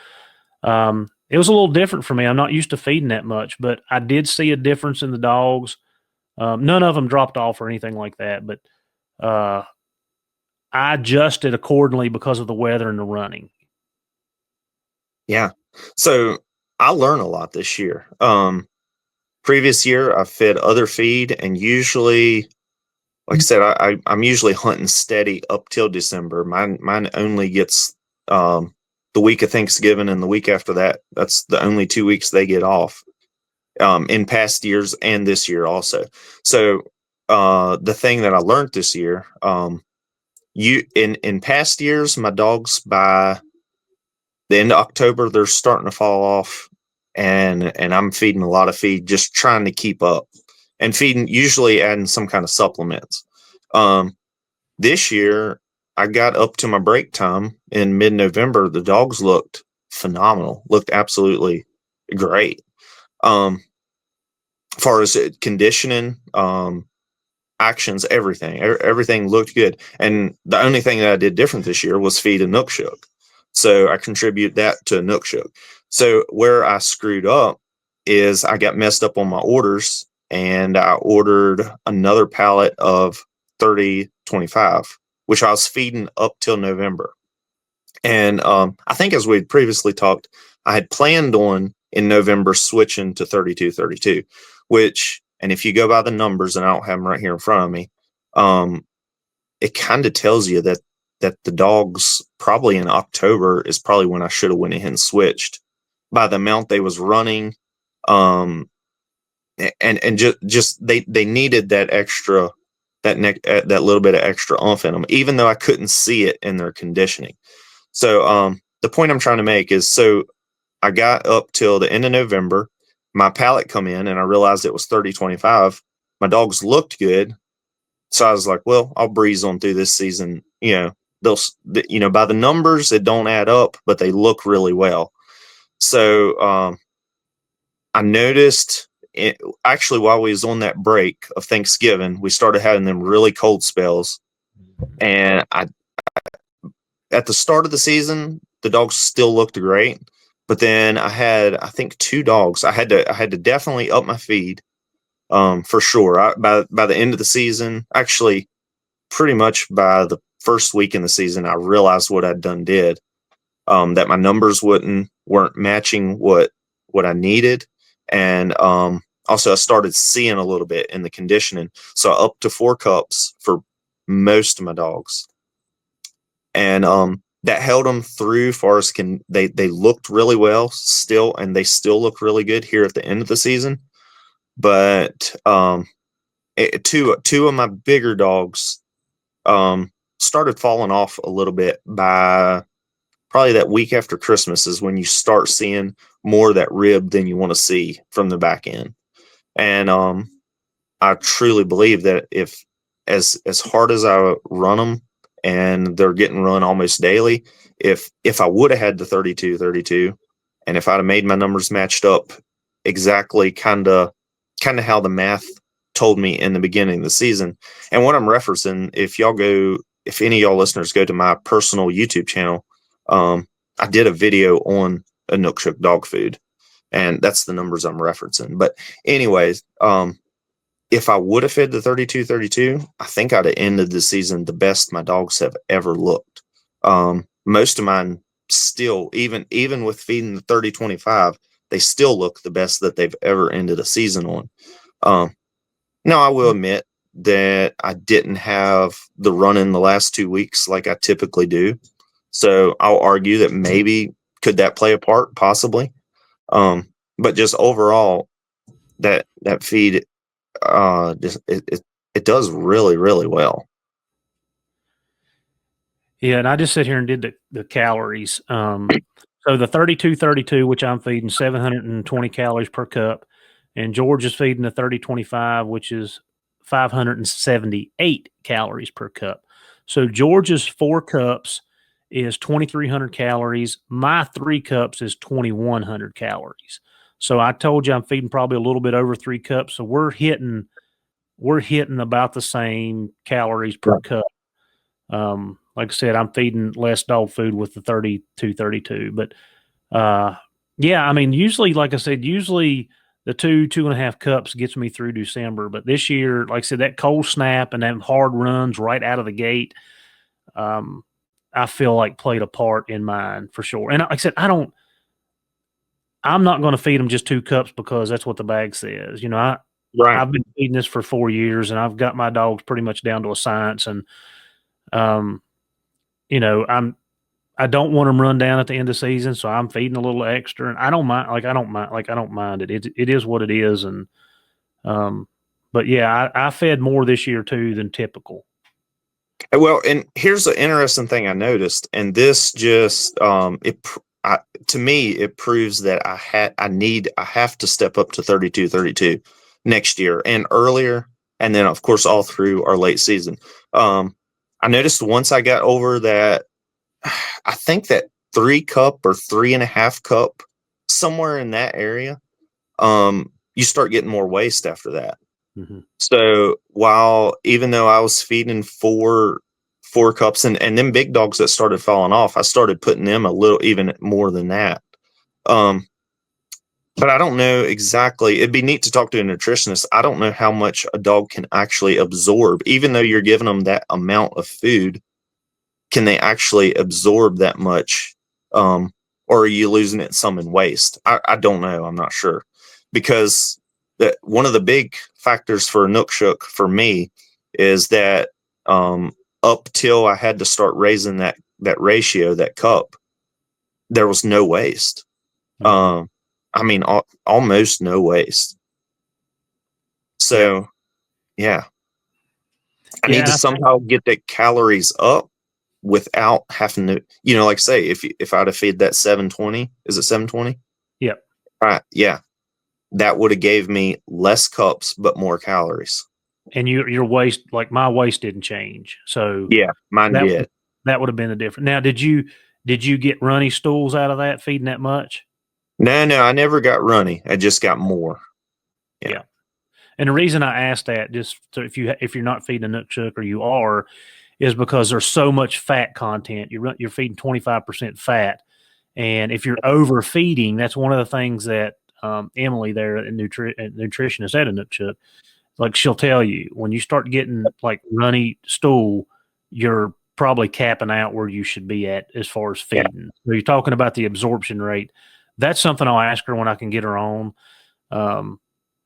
it was a little different for me. I'm not used to feeding that much, but I did see a difference in the dogs. None of them dropped off or anything like that, but uh, I adjusted accordingly because of the weather and the running. yeah. So I learned a lot this year. Previous year I fed other feed, and usually, like I said, I'm usually hunting steady up till December. Mine only gets the week of Thanksgiving and the week after that. That's the only 2 weeks they get off. in past years and this year also. So the thing that I learned this year, in past years, my dogs by the end of October they're starting to fall off, and I'm feeding a lot of feed, just trying to keep up, and feeding usually adding some kind of supplements. Um, this year, I got up to my break time in mid November. The dogs looked phenomenal, looked absolutely great. As far as conditioning, actions, everything looked good. And the only thing that I did different this year was feed a Nook Shook. So I contribute that to a Nook Shook. So where I screwed up is I got messed up on my orders, and I ordered another pallet of 3025, which I was feeding up till November. And I think as we had previously talked, I had planned on in November switching to 3232, which, and if you go by the numbers, and I don't have them right here in front of me, it kind of tells you that the dogs probably in October is probably when I should have went ahead and switched by the amount they was running. And just they needed that extra, that little bit of extra oomph in them, even though I couldn't see it in their conditioning. So the point I'm trying to make is, so I got up till the end of November. My pallet come in, and I realized it was 3025. My dogs looked good, so I was like, well, I'll breeze on through this season. By the numbers, it don't add up, but they look really well. So I noticed actually while we was on that break of Thanksgiving, we started having them really cold spells, and at the start of the season, the dogs still looked great, but then I think two dogs. I had to definitely up my feed, for sure. By the end of the season, actually, pretty much by the first week in the season, I realized what I'd done did. That my numbers weren't matching what I needed, and also I started seeing a little bit in the conditioning. So up to 4 cups for most of my dogs, and that held them through. Far as they looked really well still, and they still look really good here at the end of the season. But two of my bigger dogs started falling off a little bit by probably that week after Christmas is when you start seeing more of that rib than you want to see from the back end. And I truly believe that if as hard as I run them, and they're getting run almost daily, if I would have had the 3232, and if I'd have made my numbers matched up exactly kind of how the math told me in the beginning of the season. And what I'm referencing, if any of y'all listeners go to my personal YouTube channel, I did a video on a Nook Shook dog food, and that's the numbers I'm referencing. But anyways, if I would have fed the 3232, I think I'd have ended the season the best my dogs have ever looked. Most of mine still, even with feeding the 3025, they still look the best that they've ever ended a season on. Now, I will admit that I didn't have the run in the last 2 weeks like I typically do. So I'll argue that maybe could that play a part, possibly. But just overall, that feed, it does really, really well. Yeah, and I just sit here and did the calories. So the 3232, which I'm feeding 720 calories per cup, and George is feeding the 3025, which is 578 calories per cup. So George's 4 cups is 2,300 calories. My 3 cups is 2,100 calories. So I told you I'm feeding probably a little bit over 3 cups. So we're hitting about the same calories per cup. Like I said, I'm feeding less dog food with the 3232. But yeah, I mean, usually, like I said, usually the 2.5 cups gets me through December. But this year, like I said, that cold snap and them hard runs right out of the gate, I feel like played a part in mine for sure. And like I said, I'm not going to feed them just 2 cups because that's what the bag says. Right. I've been feeding this for 4 years, and I've got my dogs pretty much down to a science. And I'm I don't want them run down at the end of the season, so I'm feeding a little extra, and I don't mind. I don't mind it. It is what it is, and but yeah, I fed more this year too than typical. Well, and here's the interesting thing I noticed, and this just to me it proves that I have to step up to 32 next year and earlier, and then of course all through our late season. I noticed once I got over that, I think that 3 cup or 3.5 cup, somewhere in that area, you start getting more waste after that. Mm-hmm. So while even though I was feeding four cups and them big dogs that started falling off, I started putting them a little even more than that. But I don't know exactly. It'd be neat to talk to a nutritionist. I don't know how much a dog can actually absorb, even though you're giving them that amount of food. Can they actually absorb that much? Or are you losing it some in waste? I don't know. I'm not sure, because one of the big factors for Nookshook for me is that up till I had to start raising that ratio, that cup, there was no waste. Mm-hmm. I mean, almost no waste. So, yeah, I need to Yeah, somehow get the calories up without having to, like say, if I'd have fed that 720, is it 720? yep. Right. Yeah. That would have gave me less cups, but more calories. And your waist, like my waist, didn't change, so Yeah. Mine that did. that would have been the difference. Now, did you get runny stools out of that feeding that much? No, I never got runny. I just got more. Yeah. Yeah. And the reason I asked that, just so if you're not feeding a Nookshook or you are, is because there's so much fat content. You're feeding 25% fat, and if you're overfeeding, that's one of the things that Emily there, a nutritionist at a Nookshook, like she'll tell you when you start getting like runny stool, you're probably capping out where you should be at as far as Yeah. feeding. So you're talking about the absorption rate. That's something I'll ask her when I can get her on,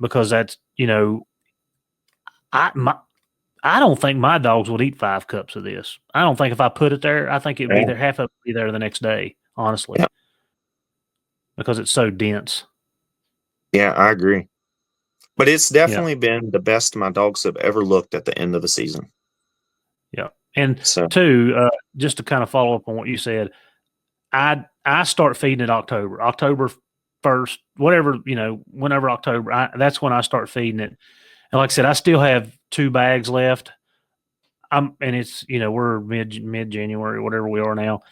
because that's I my I don't think my dogs would eat 5 cups of this. I don't think if I put it there, I think it would be Yeah. there half of it would be there the next day, honestly, Yeah. because it's so dense. Yeah, I agree. But it's Yeah, definitely been the best my dogs have ever looked at the end of the season. yeah. And So, two, just to kind of follow up on what you said, I start feeding it October 1st, whatever, whenever October, that's when I start feeding it. And like I said, I still have 2 bags left. And it's, we're mid January, whatever we are now.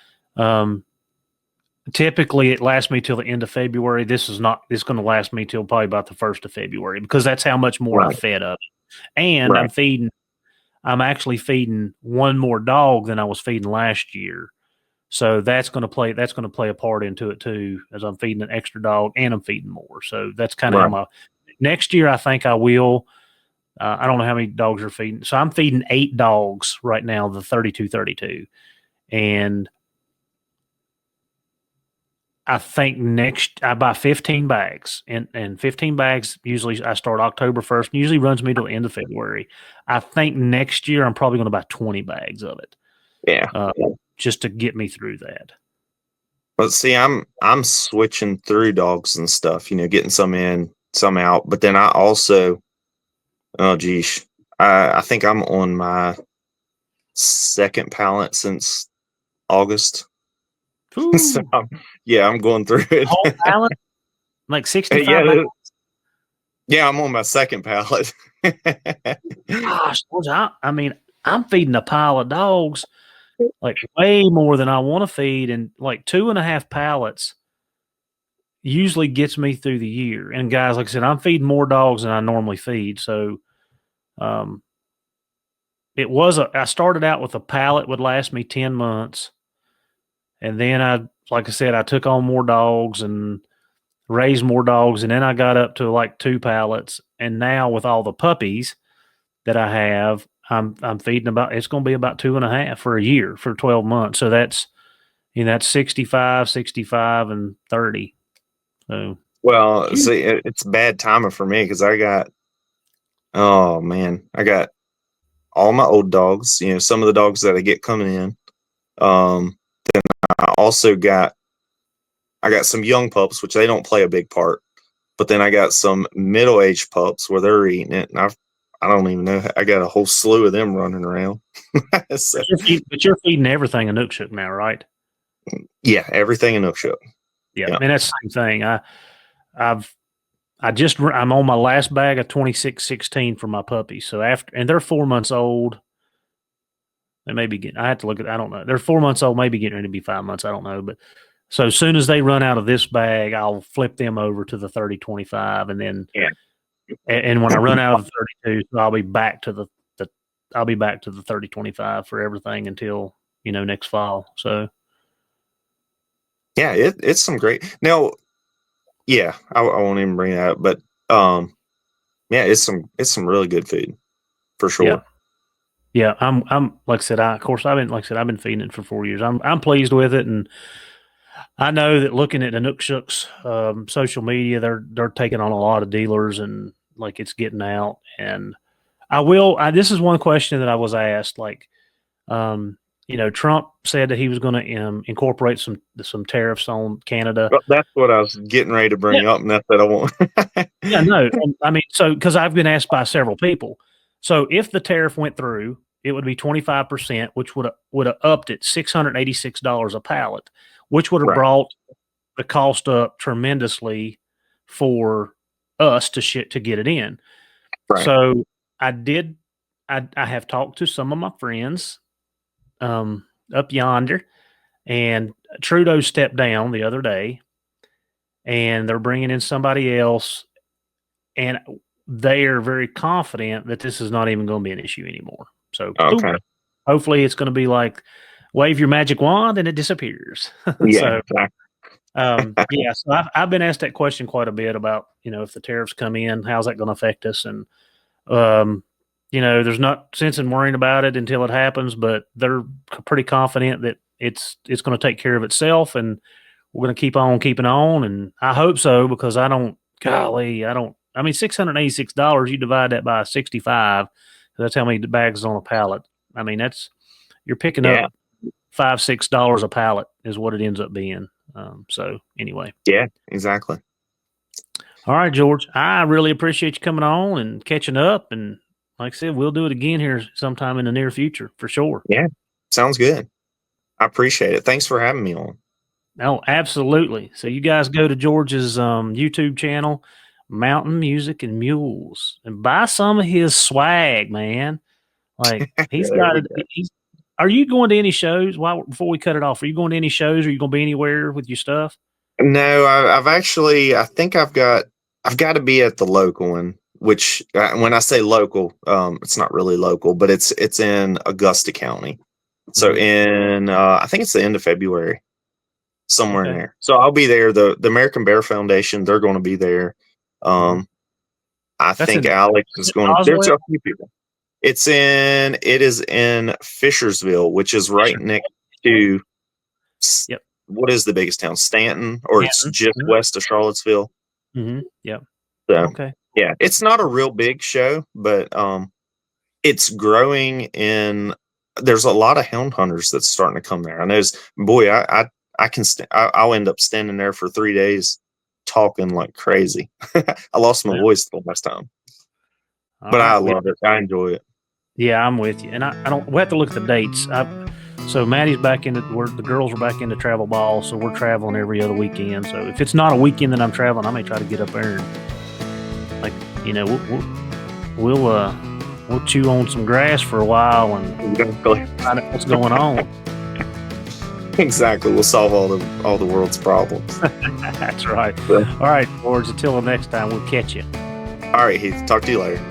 Typically it lasts me till the end of February. This is not, it's going to last me till probably about the 1st of February, because that's how much more I right, fed up. And right. I'm actually feeding one more dog than I was feeding last year. So that's going to play a part into it too, as I'm feeding an extra dog and I'm feeding more. So that's kind of how Right. my next year I think I will. I don't know how many dogs are feeding. So I'm feeding 8 dogs right now, the 32-32. And I think next I buy 15 bags, and 15 bags usually I start October 1st, usually runs me to the end of February. I think next year I'm probably going to buy 20 bags of it, Yeah. just to get me through that. But see, I'm switching through dogs and stuff, getting some in, some out. But then I also, oh geez, I think I'm on my second pallet since August. So Ooh, yeah, I'm going through it. whole pallet, like 65 bags. Yeah, yeah, I'm on my second pallet. Gosh, I mean, I'm feeding a pile of dogs like way more than I want to feed, and like 2.5 pallets usually gets me through the year. And guys, like I said, I'm feeding more dogs than I normally feed. So um, I started out with a pallet would last me 10 months. And then like I said, I took on more dogs and raised more dogs. And then I got up to like 2 pallets. And now with all the puppies that I have, I'm feeding it's going to be about 2.5 for a year for 12 months. So that's 65, 65 and 30. So, Well, phew. see, it's bad timing for me because oh man, I got all my old dogs. Some of the dogs that I get coming in. Um, I also I got some young pups, which they don't play a big part. But then I got some middle-aged pups where they're eating it, and I don't even know. I got a whole slew of them running around. So, but you're feeding everything a Nookshook now, right? yeah, everything in Nookshook. Yeah, and that's the same thing. I'm on my last bag of 2616 for my puppies. So and they're 4 months old. They may be getting. I have to look at. I don't know. They're 4 months old, maybe getting ready to be 5 months. I don't know, but. So as soon as they run out of this bag, I'll flip them over to the 30-25, and then and when I run out of the 32, so I'll be back to the 30-25 for everything until next fall. So yeah, it's some great. Now, yeah, I won't even bring that up, but yeah, it's some really good food for sure. Yeah, I'm like I said, I've been feeding it for 4 years. I'm pleased with it, and I know that looking at the Nookshook's social media, they're taking on a lot of dealers, and like it's getting out. And this is one question that I was asked. Like, Trump said that he was going to incorporate some tariffs on Canada. Well, that's what I was getting ready to bring up, and that's what I want. Yeah, no, I mean, so because I've been asked by several people. So if the tariff went through, it would be 25%, which would have upped it $686 a pallet, which would have brought the cost up tremendously for us to get it in. Right. So I have talked to some of my friends up yonder, and Trudeau stepped down the other day, and they're bringing in somebody else, and they are very confident that this is not even going to be an issue anymore. So hopefully it's going to be like wave your magic wand and it disappears. Yeah. So I've been asked that question quite a bit about, if the tariffs come in, how's that going to affect us? And, there's not sense in worrying about it until it happens, but they're pretty confident that it's going to take care of itself, and we're going to keep on keeping on. And I hope so, because I mean, $686, you divide that by 65. That's how many bags is on a pallet. I mean, you're picking up $5-6 a pallet is what it ends up being. So anyway. Yeah, exactly. All right, George, I really appreciate you coming on and catching up. And like I said, we'll do it again here sometime in the near future for sure. Yeah, sounds good. I appreciate it. Thanks for having me on. No, absolutely. So you guys go to George's YouTube channel, Mountain Music and Mules, and buy some of his swag, man. Like he's got it. Are you going to any shows? Before we cut it off, are you going to any shows? Are you going to be anywhere with your stuff? No, I've actually. I think I've got to be at the local one. Which, when I say local, it's not really local, but it's in Augusta County. So I think it's the end of February, somewhere in there. So I'll be there. The American Bear Foundation, they're going to be there. I think Alex is going to. There's a few people. It is in Fishersville, which is right next to. Yep. What is the biggest town? Stanton, or it's just west of Charlottesville. Yep. So, yeah, it's not a real big show, but it's growing. There's a lot of hound hunters that's starting to come there. I know, I'll end up standing there for 3 days talking like crazy. I lost my voice the last time, but I love it. I enjoy it. Yeah, I'm with you, and we have to look at the dates. So Maddie's back into the girls are back into travel ball, so we're traveling every other weekend. So if it's not a weekend that I'm traveling, I may try to get up there and we'll chew on some grass for a while and find out what's going on. Exactly, we'll solve all the world's problems. That's right. All right, George. Until the next time, we'll catch you. All right, Heath. Talk to you later.